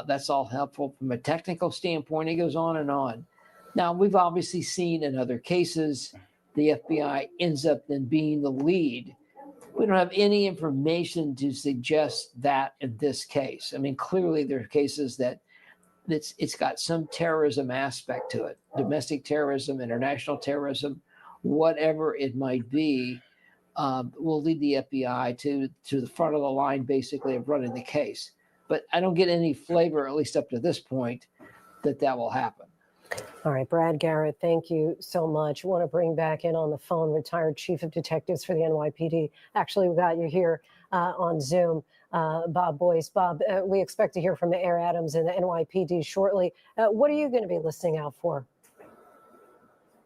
That's all helpful from a technical standpoint. It goes on and on. Now, we've obviously seen in other cases, the FBI ends up then being the lead. We don't have any information to suggest that in this case. I mean, clearly there are cases that it's got some terrorism aspect to it, domestic terrorism, international terrorism, whatever it might be, will lead the FBI to the front of the line, basically, of running the case. But I don't get any flavor, at least up to this point, that will happen. All right, Brad Garrett, thank you so much. I want to bring back in on the phone retired chief of detectives for the NYPD. Actually, we got you here on Zoom, Bob Boyce. Bob, we expect to hear from Mayor Adams and the NYPD shortly. What are you going to be listening out for?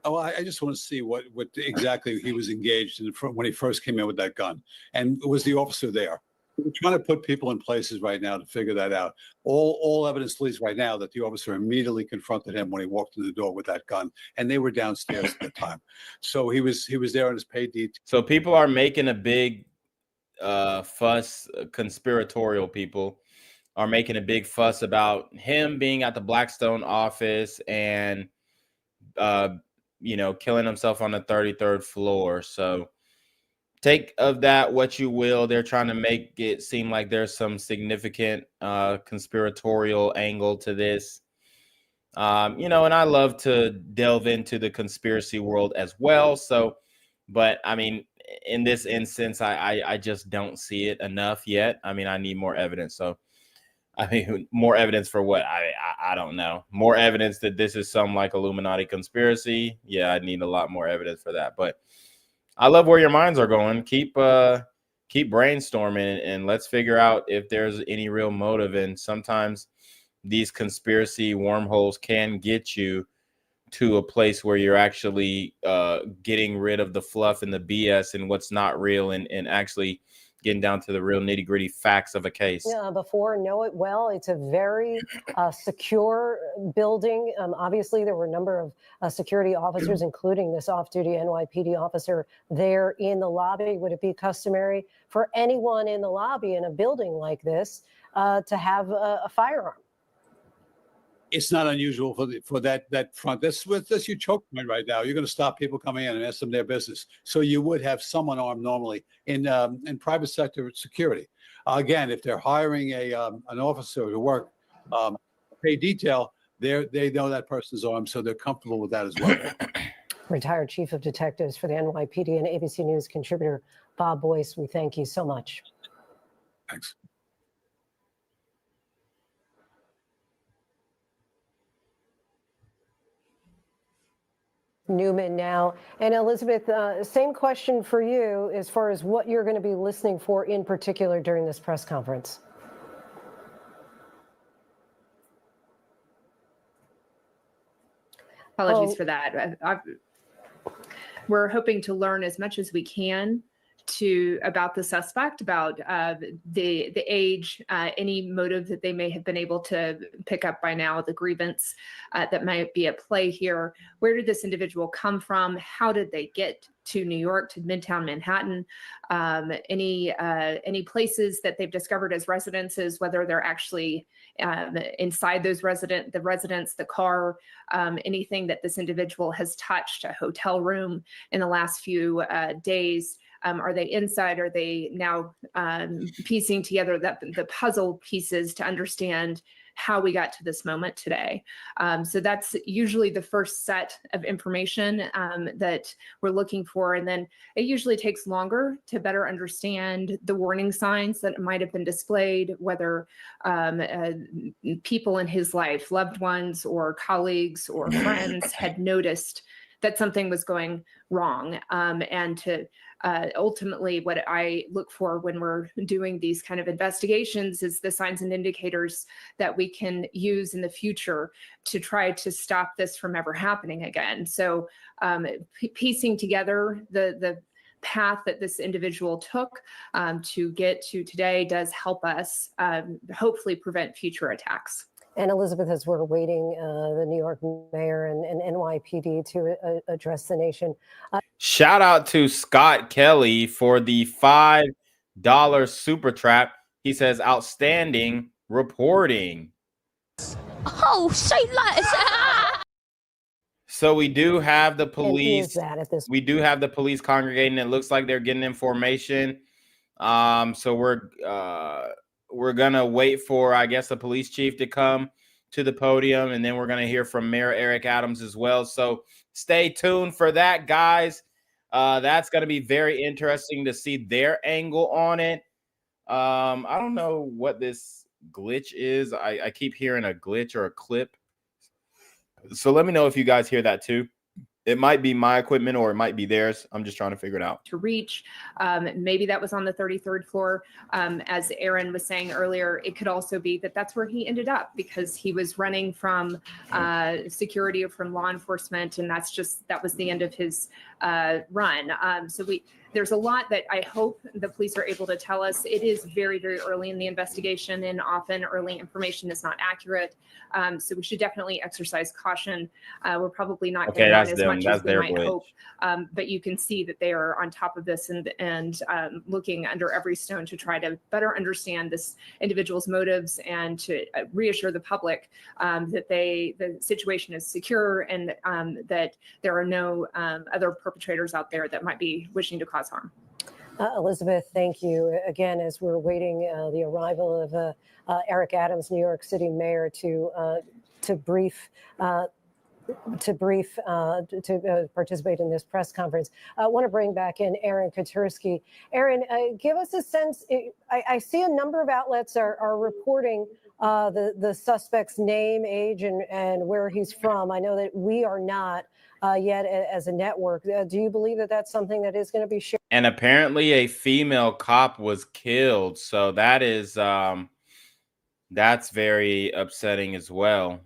Oh, I just want to see what exactly he was engaged in when he first came in with that gun. And was the officer there? We're trying to put people in places right now to figure that out. All evidence leads right now that the officer immediately confronted him when he walked in the door with that gun, and they were downstairs at the time. So he was there on his paid detail. So people are making a big fuss. Conspiratorial people are making a big fuss about him being at the Blackstone office and killing himself on the 33rd floor. So take of that what you will. They're trying to make it seem like there's some significant conspiratorial angle to this. And I love to delve into the conspiracy world as well. So, but I mean, in this instance, I just don't see it enough yet. I mean, I need more evidence. So, I mean, more evidence for what? I don't know. More evidence that this is some like Illuminati conspiracy. Yeah, I need a lot more evidence for that. But I love where your minds are going. Keep brainstorming and let's figure out if there's any real motive. And sometimes these conspiracy wormholes can get you to a place where you're actually getting rid of the fluff and the BS and what's not real and actually getting down to the real nitty gritty facts of a case. Before, know it well. It's a very secure building. Obviously, there were a number of security officers, including this off-duty NYPD officer there in the lobby. Would it be customary for anyone in the lobby in a building like this to have a firearm? It's not unusual for that front. That's your choke point right now. You're going to stop people coming in and ask them their business. So you would have someone armed normally in private sector security. Again, if they're hiring an officer to work pay detail, they know that person's armed, so they're comfortable with that as well. Retired chief of detectives for the NYPD and ABC News contributor Bob Boyce, we thank you so much. Thanks. Newman now. And Elizabeth, same question for you as far as what you're going to be listening for in particular during this press conference. Apologies for that. We're hoping to learn as much as we can about the suspect, about the age, any motive that they may have been able to pick up by now, the grievance that might be at play here. Where did this individual come from? How did they get to New York, to Midtown Manhattan? Any places that they've discovered as residences, whether they're actually inside those the residence, the car, anything that this individual has touched, a hotel room in the last few days. Are they inside? Are they now piecing together the puzzle pieces to understand how we got to this moment today. So that's usually the first set of information that we're looking for. And then it usually takes longer to better understand the warning signs that might have been displayed, whether people in his life, loved ones or colleagues or friends had noticed that something was going wrong. And to ultimately, what I look for when we're doing these kind of investigations is the signs and indicators that we can use in the future to try to stop this from ever happening again. So piecing together the path that this individual took to get to today does help us hopefully prevent future attacks. And Elizabeth, as we're waiting, the New York mayor and NYPD to address the nation. Shout out to Scott Kelly for the $5 super trap. He says, outstanding reporting. Oh, say less. So we do have the police. We do have the police congregating. It looks like they're getting information. So we're gonna wait for, I guess, the police chief to come to the podium, and then we're gonna hear from Mayor Eric Adams as well. So stay tuned for that, guys. That's gonna be very interesting to see their angle on it. I don't know what this glitch is. I keep hearing a glitch or a clip. So let me know if you guys hear that too. It might be my equipment or it might be theirs. I'm just trying to figure it out. To reach, maybe that was on the 33rd floor. As Aaron was saying earlier, it could also be that that's where he ended up because he was running from security or from law enforcement, and that was the end of his run. There's a lot that I hope the police are able to tell us. It is very, very early in the investigation, and often early information is not accurate. So we should definitely exercise caution. We're probably not going to learn as much as we might hope, but you can see that they are on top of this and looking under every stone to try to better understand this individual's motives and to reassure the public that the situation is secure and that there are no other perpetrators out there that might be wishing to cause harm. Elizabeth, thank you. Again, as we're waiting the arrival of Eric Adams, New York City mayor, to participate in this press conference. I want to bring back in Aaron Katursky. Aaron, give us a sense. I see a number of outlets are reporting the suspect's name, age, and where he's from. I know that we are not yet as a network. Do you believe that that's something that is going to be shared? And apparently a female cop was killed. So that is that's very upsetting as well.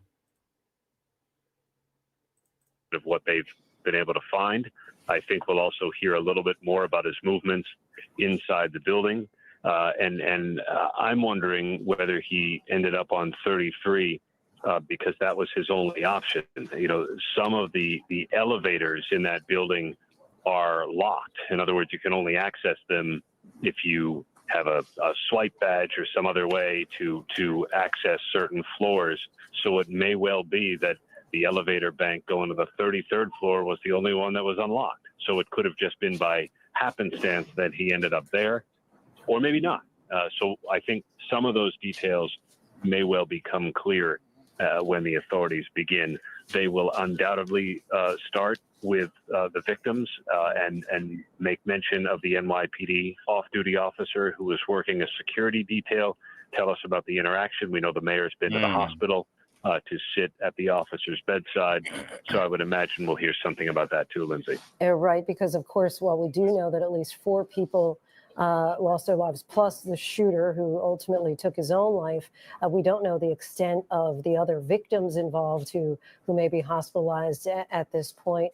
Of what they've been able to find. I think we'll also hear a little bit more about his movements inside the building. And I'm wondering whether he ended up on 33 because that was his only option. You know, some of the elevators in that building are locked. In other words, you can only access them if you have a swipe badge or some other way to access certain floors. So it may well be that the elevator bank going to the 33rd floor was the only one that was unlocked. So it could have just been by happenstance that he ended up there, or maybe not. So I think some of those details may well become clear when the authorities begin. They will undoubtedly start with the victims and make mention of the NYPD off-duty officer who was working a security detail. Tell us about the interaction. We know the mayor's been to the hospital to sit at the officer's bedside. So I would imagine we'll hear something about that too, Lindsay. Right, because of course, while we do know that at least 4 people lost their lives, plus the shooter who ultimately took his own life, we don't know the extent of the other victims involved who may be hospitalized at this point.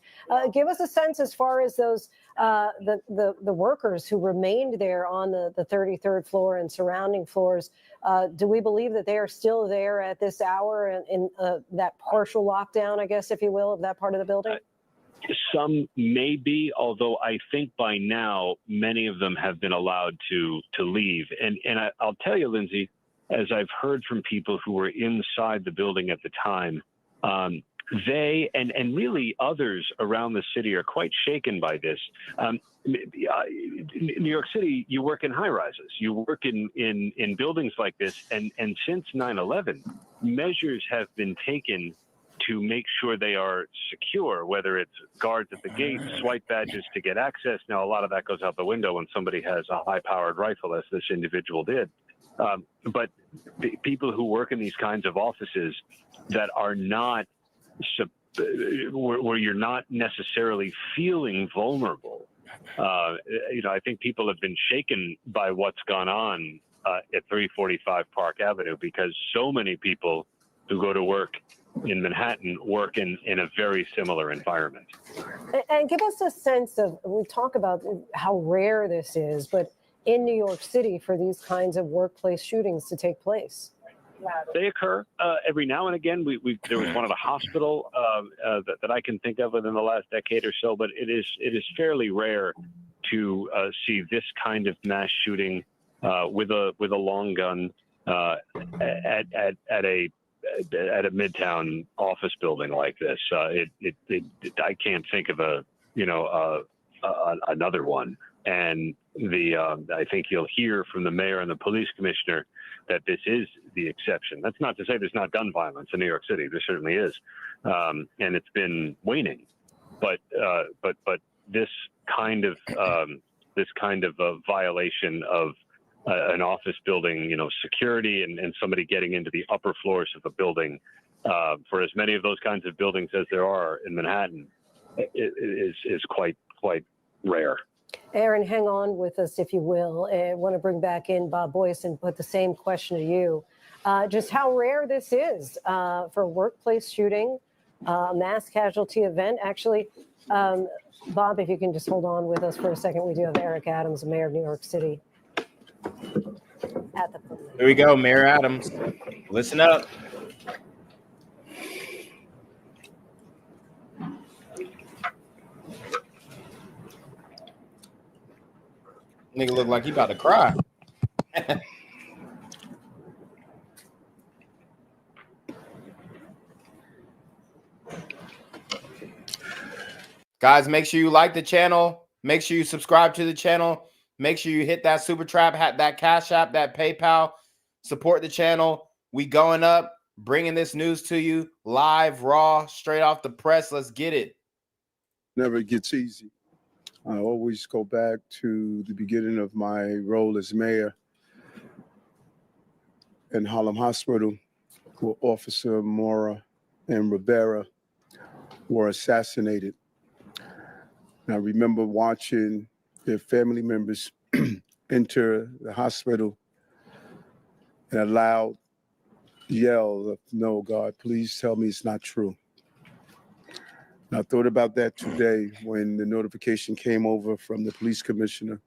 Give us a sense as far as those the workers who remained there on the 33rd floor and surrounding floors. Do we believe that they are still there at this hour in that partial lockdown, I guess, if you will, of that part of the building? Some may be, although I think by now many of them have been allowed to leave. And I'll tell you, Lindsay, as I've heard from people who were inside the building at the time, they and really others around the city are quite shaken by this. New York City, you work in high rises, you work in buildings like this, and since 9/11, measures have been taken to make sure they are secure, whether it's guards at the gate, swipe badges to get access. Now, a lot of that goes out the window when somebody has a high-powered rifle, as this individual did. But people who work in these kinds of offices that are not, where you're not necessarily feeling vulnerable, I think people have been shaken by what's gone on at 345 Park Avenue, because so many people who go to work in Manhattan work in a very similar environment. And give us a sense of, we talk about how rare this is, but in New York City for these kinds of workplace shootings to take place. They occur every now and again. There was one at a hospital that I can think of within the last decade or so, but it is fairly rare to see this kind of mass shooting with a long gun at a Midtown office building like this. I can't think of another one. And I think you'll hear from the mayor and the police commissioner that this is the exception. That's not to say there's not gun violence in New York City. There certainly is, and it's been waning. But this kind of a violation of an office building, security and somebody getting into the upper floors of a building, for as many of those kinds of buildings as there are in Manhattan, is quite rare. Aaron, hang on with us, if you will. I want to bring back in Bob Boyce and put the same question to you. Just how rare this is for a workplace shooting, mass casualty event. Actually, Bob, if you can just hold on with us for a second. We do have Eric Adams, Mayor of New York City. Here we go, Mayor Adams. Listen up. Nigga look like he about to cry. Guys, make sure you like the channel. Make sure you subscribe to the channel. Make sure you hit that super trap, that Cash App, that PayPal. Support the channel. We going up, bringing this news to you live, raw, straight off the press. Let's get it. Never gets easy. I always go back to the beginning of my role as mayor in Harlem Hospital, where Officer Mora and Rivera were assassinated. And I remember watching their family members enter the hospital and a loud yell of, "No, God, please tell me it's not true." And I thought about that today when the notification came over from the police commissioner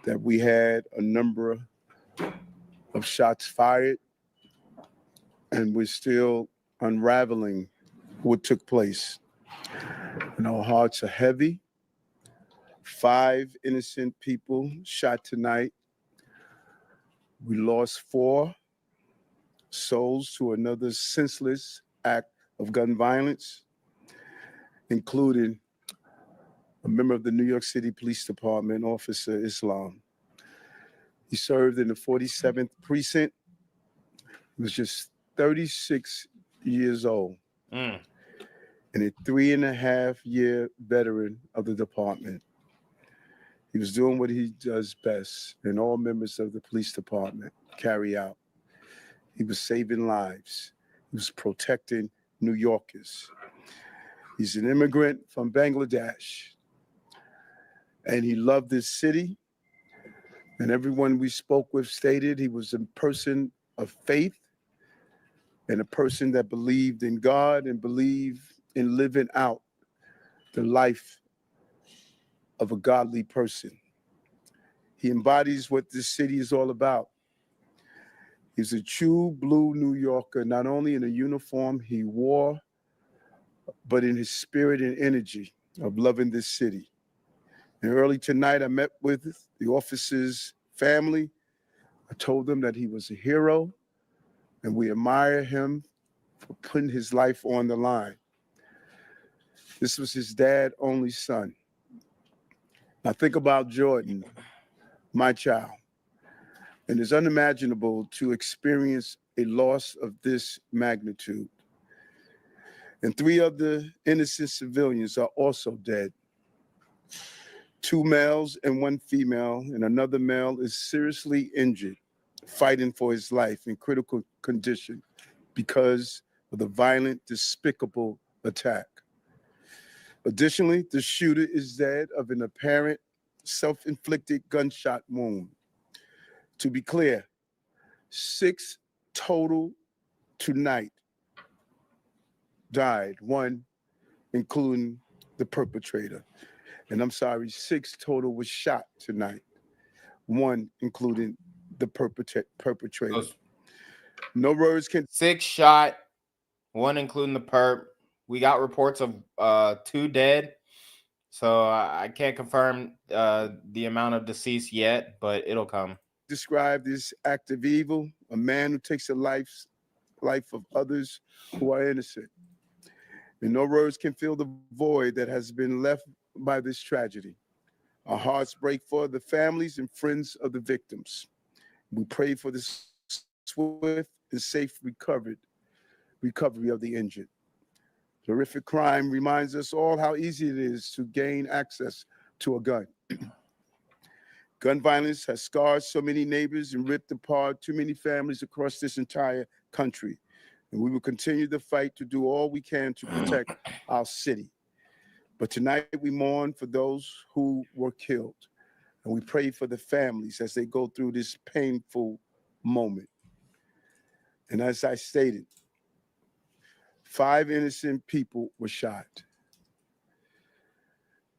that we had a number of shots fired, and we're still unraveling what took place. And our hearts are heavy. 5 innocent people shot tonight. We lost 4 souls to another senseless act of gun violence, including a member of the New York City Police Department, Officer Islam. He served in the 47th Precinct. He was just 36 years old and a 3.5-year veteran of the department. He was doing what he does best, and all members of the police department carry out. He was saving lives. He was protecting New Yorkers. He's an immigrant from Bangladesh, and he loved this city. And everyone we spoke with stated he was a person of faith and a person that believed in God and believed in living out the life of a godly person. He embodies what this city is all about. He's a true blue New Yorker, not only in the uniform he wore, but in his spirit and energy of loving this city. And early tonight, I met with the officer's family. I told them that he was a hero and we admire him for putting his life on the line. This was his dad's only son. Now think about Jordan, my child, and it's unimaginable to experience a loss of this magnitude. And 3 of the innocent civilians are also dead. 2 males and 1 female, and another male is seriously injured, fighting for his life in critical condition because of the violent, despicable attack. Additionally, the shooter is dead of an apparent self-inflicted gunshot wound. To be clear, 6 total tonight died, 1 including the perpetrator. And I'm sorry, 6 total was shot tonight, 1 including the perpetrator. No words can. 6 shot, 1 including the perp. We got reports of 2 dead. So I can't confirm the amount of deceased yet, but it'll come. Describe this act of evil, a man who takes the life of others who are innocent. And no words can fill the void that has been left by this tragedy. Our hearts break for the families and friends of the victims. We pray for the swift and safe recovery of the injured. Horrific crime reminds us all how easy it is to gain access to a gun. Gun violence has scarred so many neighbors and ripped apart too many families across this entire country. And we will continue the fight to do all we can to protect our city. But tonight we mourn for those who were killed. And we pray for the families as they go through this painful moment. And as I stated, 5 innocent people were shot.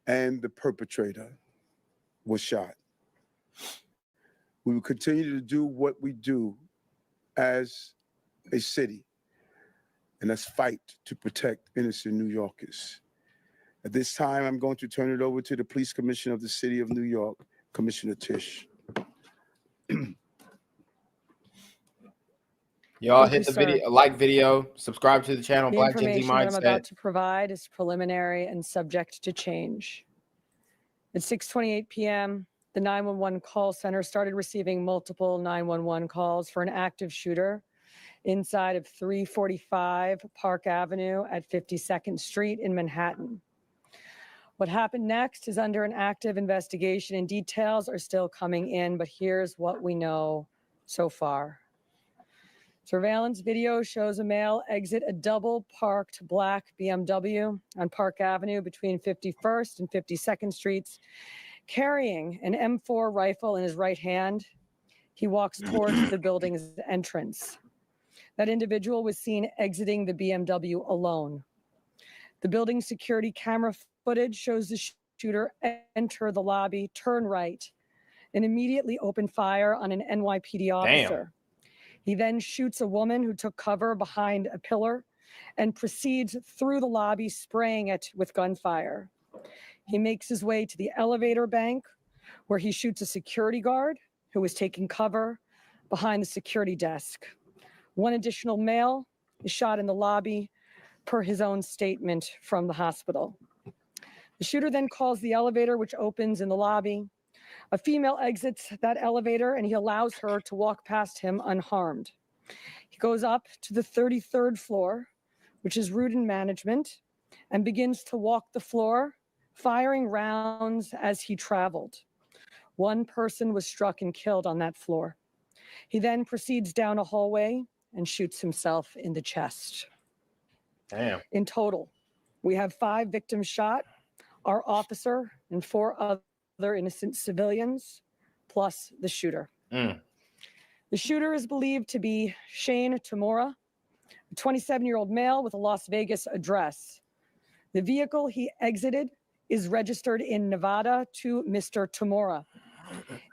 And the perpetrator was shot. We will continue to do what we do as a city, and that's fight to protect innocent New Yorkers. At this time, I'm going to turn it over to the Police Commissioner of the City of New York, Commissioner Tisch. Y'all hit the video, like video, subscribe to the channel, The Black Gen Z information that I'm about Mindset. to provide is preliminary and subject to change. At 6:28 p.m., the 911 call center started receiving multiple 911 calls for an active shooter inside of 345 Park Avenue at 52nd Street in Manhattan. What happened next is under an active investigation and details are still coming in, but here's what we know so far. Surveillance video shows a male exit a double-parked black BMW on Park Avenue between 51st and 52nd Streets, carrying an M4 rifle in his right hand. He walks towards the building's entrance. That individual was seen exiting the BMW alone. The building's security camera footage shows the shooter enter the lobby, turn right, and immediately open fire on an NYPD officer. He then shoots a woman who took cover behind a pillar and proceeds through the lobby, spraying it with gunfire. He makes his way to the elevator bank, where he shoots a security guard who was taking cover behind the security desk. 1 additional male is shot in the lobby, per his own statement from the hospital. The shooter then calls the elevator, which opens in the lobby. A female exits that elevator and he allows her to walk past him unharmed. He goes up to the 33rd floor, which is route and management, and begins to walk the floor, firing rounds as he traveled. 1 person was struck and killed on that floor. He then proceeds down a hallway and shoots himself in the chest. Damn. In total, we have 5 victims shot, our officer and 4 other innocent civilians, plus the shooter. The shooter is believed to be Shane Tamura, a 27-year-old male with a Las Vegas address. The vehicle he exited is registered in Nevada to Mr. Tamura.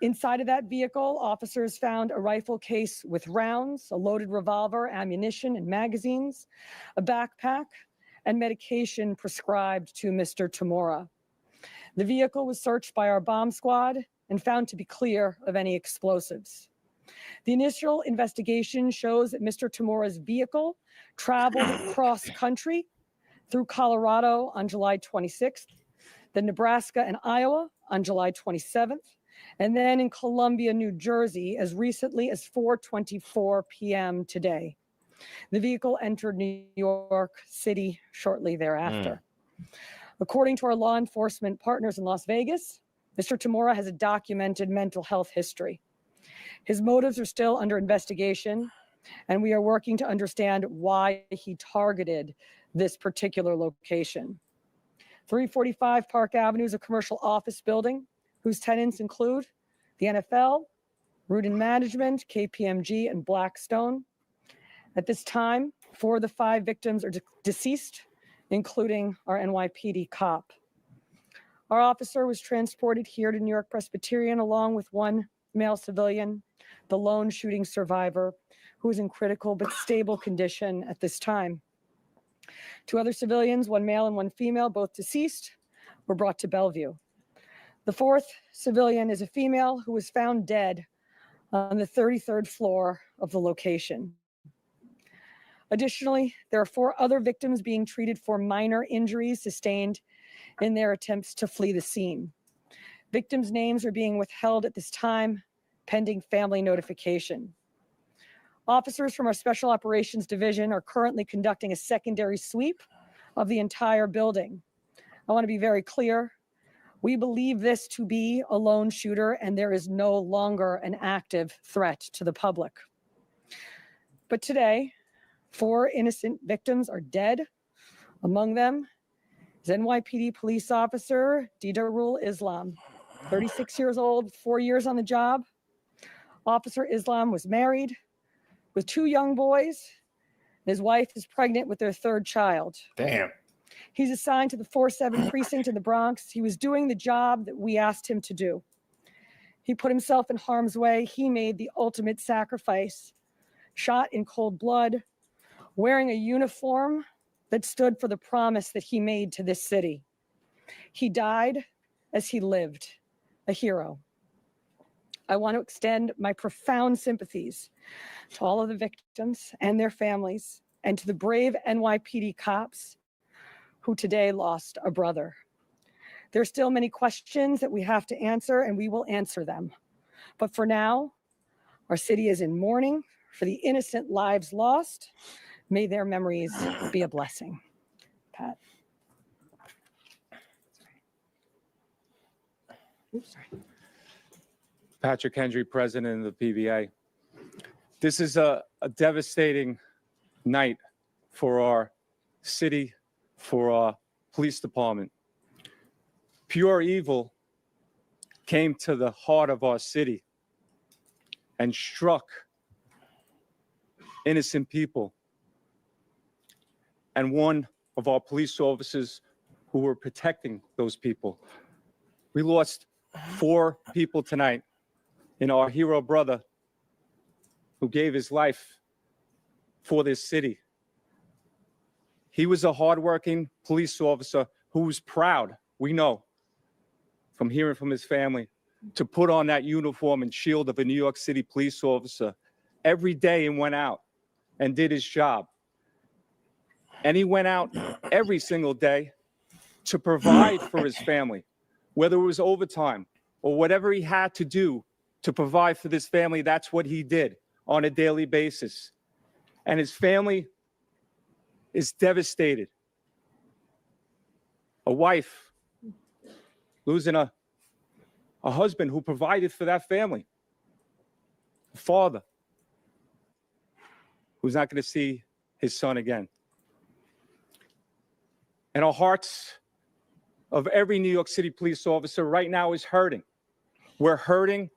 Inside of that vehicle, officers found a rifle case with rounds, a loaded revolver, ammunition, and magazines, a backpack, and medication prescribed to Mr. Tamura. The vehicle was searched by our bomb squad and found to be clear of any explosives. The initial investigation shows that Mr. Tamura's vehicle traveled cross country through Colorado on July 26th, then Nebraska and Iowa on July 27th, and then in Columbia, New Jersey, as recently as 4:24 p.m. today. The vehicle entered New York City shortly thereafter. According to our law enforcement partners in Las Vegas, Mr. Tamura has a documented mental health history. His motives are still under investigation, and we are working to understand why he targeted this particular location. 345 Park Avenue is a commercial office building whose tenants include the NFL, Rudin Management, KPMG, and Blackstone. At this time, 4 of the 5 victims are deceased, including our NYPD cop. Our officer was transported here to New York Presbyterian along with 1 male civilian, the lone shooting survivor, who is in critical but stable condition at this time. 2 other civilians, 1 male and 1 female, both deceased, were brought to Bellevue. The 4th civilian is a female who was found dead on the 33rd floor of the location. Additionally, there are 4 other victims being treated for minor injuries sustained in their attempts to flee the scene. Victims' names are being withheld at this time, pending family notification. Officers from our Special Operations Division are currently conducting a secondary sweep of the entire building. I want to be very clear. We believe this to be a lone shooter, and there is no longer an active threat to the public. But today, 4 innocent victims are dead. Among them is NYPD police officer Didarul Islam, 36 years old, 4 years on the job. Officer Islam was married with 2 young boys. His wife is pregnant with their 3rd child. Damn. He's assigned to the 4-7 precinct in the Bronx. He was doing the job that we asked him to do. He put himself in harm's way. He made the ultimate sacrifice, shot in cold blood, wearing a uniform that stood for the promise that he made to this city. He died as he lived, a hero. I want to extend my profound sympathies to all of the victims and their families, and to the brave NYPD cops who today lost a brother. There are still many questions that we have to answer, and we will answer them. But for now, our city is in mourning for the innocent lives lost. May their memories be a blessing. Pat. Oops, sorry. Patrick Hendry, president of the PVA. This is a devastating night for our city, for our police department. Pure evil came to the heart of our city and struck innocent people. And one of our police officers who were protecting those people. We lost 4 people tonight in our hero brother who gave his life for this city. He was a hardworking police officer who was proud, we know, from hearing from his family, to put on that uniform and shield of a New York City police officer every day and went out and did his job. And he went out every single day to provide for his family, whether it was overtime or whatever he had to do to provide for this family. That's what he did on a daily basis. And his family is devastated. A wife losing a husband who provided for that family. A father who's not going to see his son again. And our hearts of every New York City police officer right now is hurting. We're hurting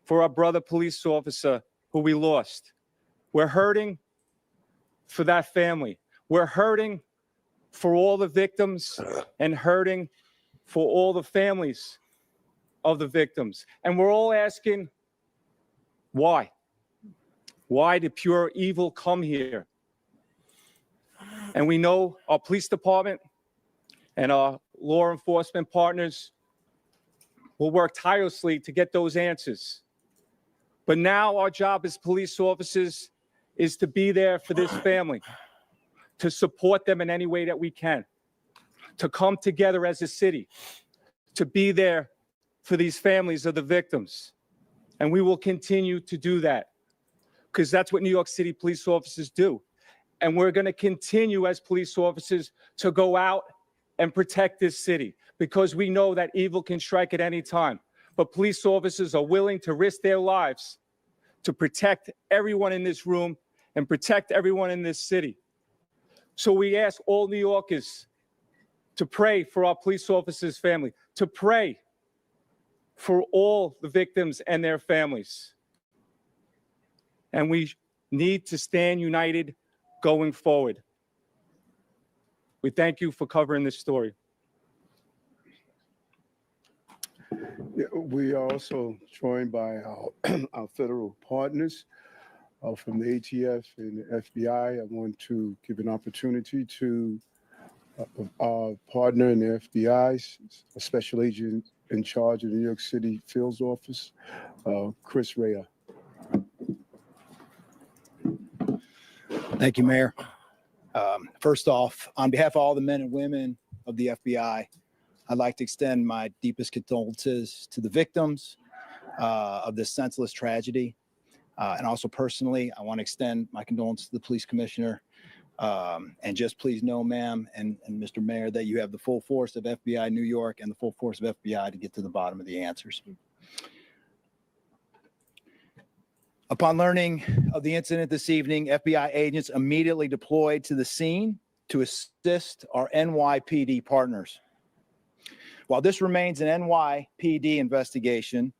for our brother police officer who we lost. We're hurting for that family. We're hurting for all the victims and hurting for all the families of the victims. And we're all asking, why? Why did pure evil come here? And we know our police department and our law enforcement partners will work tirelessly to get those answers. But now our job as police officers is to be there for this family, to support them in any way that we can, to come together as a city, to be there for these families of the victims. And we will continue to do that because that's what New York City police officers do. And we're going to continue as police officers to go out and protect this city because we know that evil can strike at any time. But police officers are willing to risk their lives to protect everyone in this room and protect everyone in this city. So we ask all New Yorkers to pray for our police officers' family, to pray for all the victims and their families. And we need to stand united going forward. We thank you for covering this story. Yeah, we are also joined by our federal partners from the ATF and the FBI. I want to give an opportunity to our partner in the FBI, a special agent in charge of the New York City Field Office, Chris Rea. Thank you, Mayor. First off, on behalf of all the men and women of the FBI, I'd like to extend my deepest condolences to the victims of this senseless tragedy. And also personally, I want to extend my condolences to the police commissioner. And just please know, ma'am and Mr. Mayor, that you have the full force of FBI New York and the full force of FBI to get to the bottom of the answers. Upon learning of the incident this evening, FBI agents immediately deployed to the scene to assist our NYPD partners. While this remains an NYPD investigation,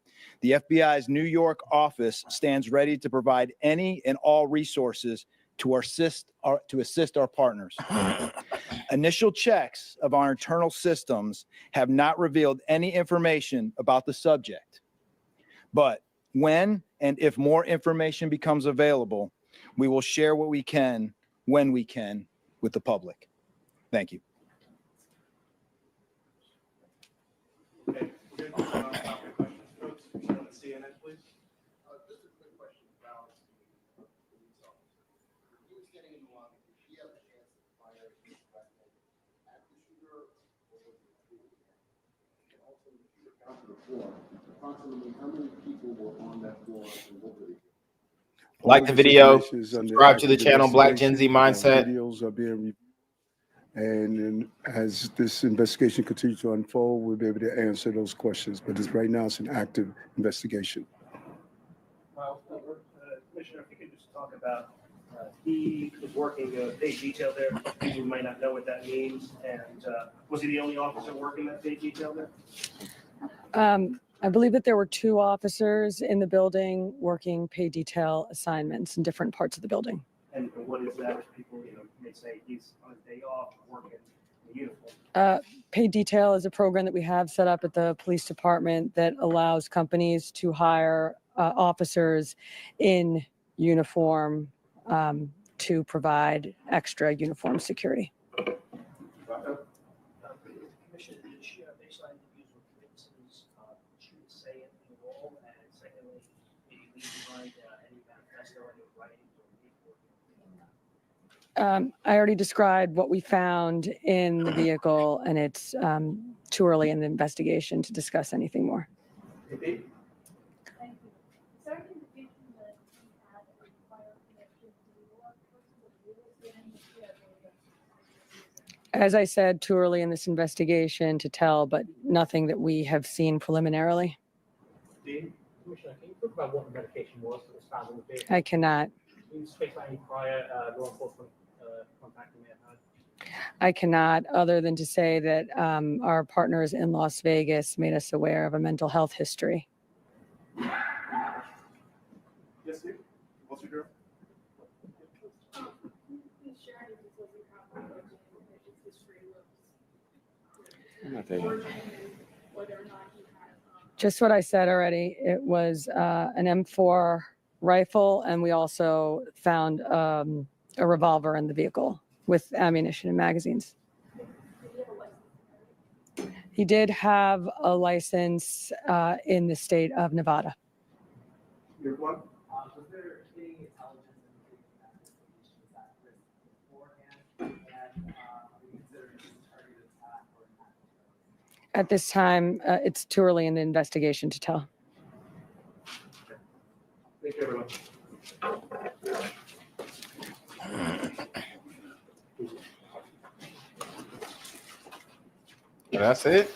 the FBI's New York office stands ready to provide any and all resources to assist our partners. Initial checks of our internal systems have not revealed any information about the subject. But when and if more information becomes available, we will share what we can, when we can, with the public. Thank you. Approximately how many people were on that floor and what were they? Like the video, subscribe to the channel Black Gen Z Mindset. Videos are being reviewed. And then as this investigation continues to unfold, we'll be able to answer those questions. But right now, it's an active investigation. Commissioner, if you could just talk about, he was working day detail there. People might not know what that means. And was he the only officer working that day detail there? I believe that there were 2 officers in the building working pay detail assignments in different parts of the building. And what is that? People, may say he's on his day off working in uniform. Pay detail is a program that we have set up at the police department that allows companies to hire officers in uniform to provide extra uniform security. I already described what we found in the vehicle, and it's too early in the investigation to discuss anything more. As I said, too early in this investigation to tell, but nothing that we have seen preliminarily. Commissioner, can you talk about what the medication was that was found in the vehicle? I cannot. Can you speak about any prior law enforcement contact you may have had? I cannot, other than to say that our partners in Las Vegas made us aware of a mental health history. Yes, sir. What's your girl? Just what I said already. It was an M4 rifle, and we also found a revolver in the vehicle with ammunition and magazines. He did have a license in the state of Nevada. Your one? Was there any intelligence indicating that this location was at risk beforehand, and are we considering this a targeted attack or an act? At this time, it's too early in the investigation to tell. Thank you, everyone. That's it.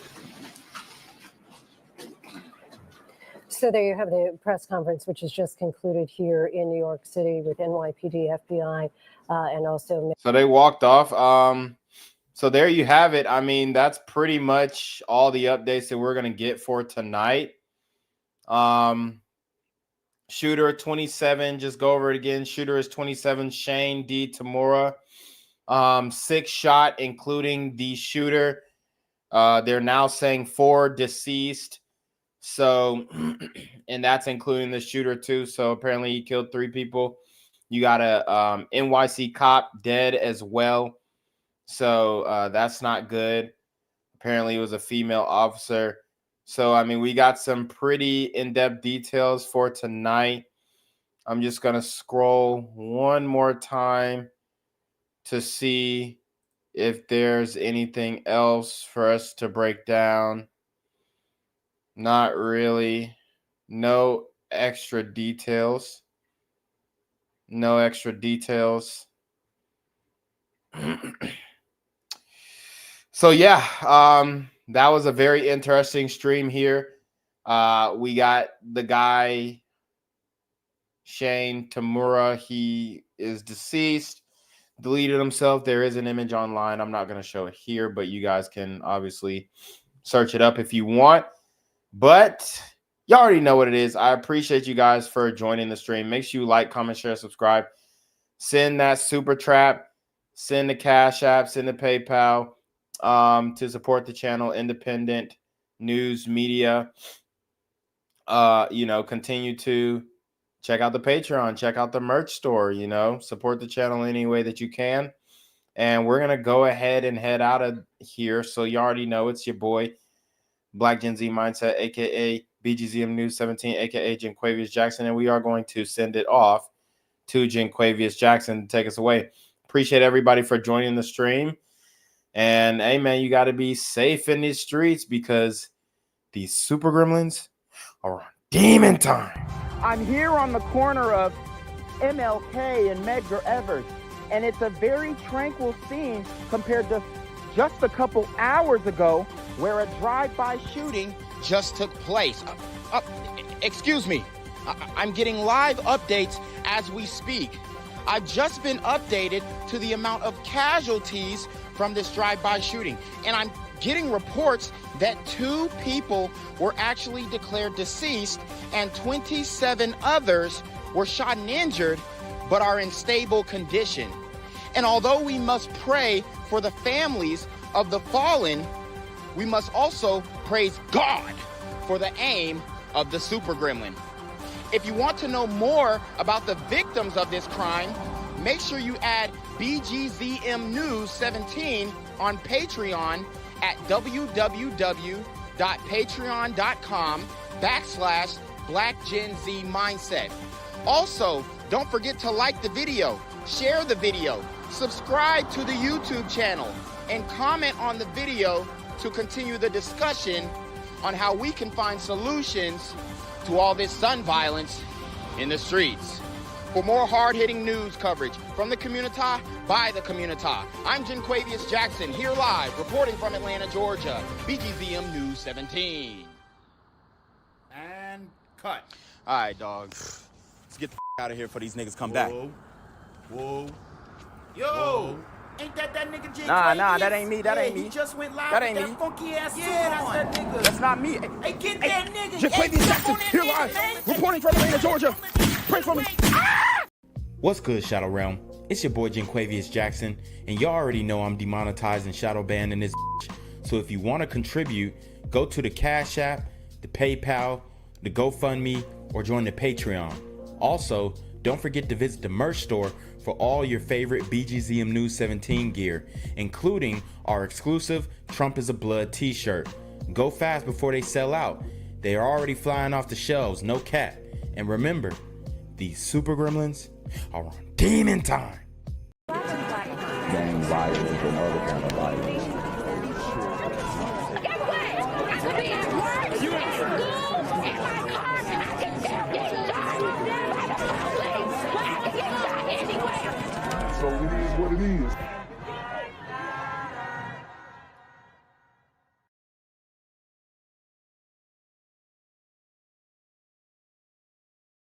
So there you have the press conference, which has just concluded here in New York City with NYPD, FBI, and also. So they walked off. So there you have it. I mean, that's pretty much all the updates that we're going to get for tonight. Shooter 27, just go over it again. Shooter is 27, Shane D. Tamura. 6 shot, including the shooter. They're now saying 4 deceased. So, and that's including the shooter too. So apparently he killed 3 people. You got a NYC cop dead as well. So that's not good. Apparently it was a female officer. So, I mean, we got some pretty in-depth details for tonight. I'm just going to scroll one more time to see if there's anything else for us to break down. Not really. No extra details. No extra details. So, yeah, that was a very interesting stream here. We got the guy, Shane Tamura. He is deceased, deleted himself. There is an image online. I'm not going to show it here, but you guys can obviously search it up if you want. But you already know what it is. I appreciate you guys for joining the stream. Make sure you like, comment, share, subscribe. Send that super trap. Send the Cash App. Send the PayPal to support the channel. Independent news media. Continue to check out the Patreon. Check out the merch store. Support the channel any way that you can. And we're going to go ahead and head out of here. So you already know it's your boy, Black Gen Z Mindset, a.k.a. BGZM News 17, a.k.a. Jenquavius Jackson. And we are going to send it off to Jenquavius Jackson to take us away. Appreciate everybody for joining the stream. And, hey, man, you got to be safe in these streets because these super gremlins are on demon time. I'm here on the corner of MLK and Medgar Evers, and it's a very tranquil scene compared to just a couple hours ago where a drive-by shooting just took place. Excuse me. I'm getting live updates as we speak. I've just been updated to the amount of casualties from this drive-by shooting, and I'm getting reports that 2 people were actually declared deceased and 27 others were shot and injured but are in stable condition. And although we must pray for the families of the fallen, we must also praise God for the aim of the super gremlin. If you want to know more about the victims of this crime, make sure you add BGZM News 17 on Patreon at www.patreon.com/BlackGenZMindset. Also, don't forget to like the video, share the video, subscribe to the YouTube channel, and comment on the video to continue the discussion on how we can find solutions to all this gun violence in the streets. For more hard-hitting news coverage from the community, by the community, I'm Jenquavius Jackson, here live, reporting from Atlanta, Georgia, BGZM News 17. And cut. All right, dog. Let's get the out of here before these niggas come back. Whoa. Yo. Ain't that nigga J? Nah, that ain't me. That ain't me. He just went live That with ain't me. funky ass That's that nigga. That's not me. Hey, get that nigga. Jenquavius Jackson, here live, reporting from Atlanta, Georgia. Pray for me. What's good, Shadow Realm? It's your boy Jenquavius Jackson, and y'all already know I'm demonetized and shadow banned in this bitch. So if you want to contribute, go to the Cash App, the PayPal, the GoFundMe, or join the Patreon. Also, don't forget to visit the merch store for all your favorite BGZM News 17 gear, including our exclusive Trump is a Blood t-shirt. Go fast before they sell out. They are already flying off the shelves, no cap. And remember, these super gremlins are on demon time. Gang violence and other kind of violence. So it is what it is.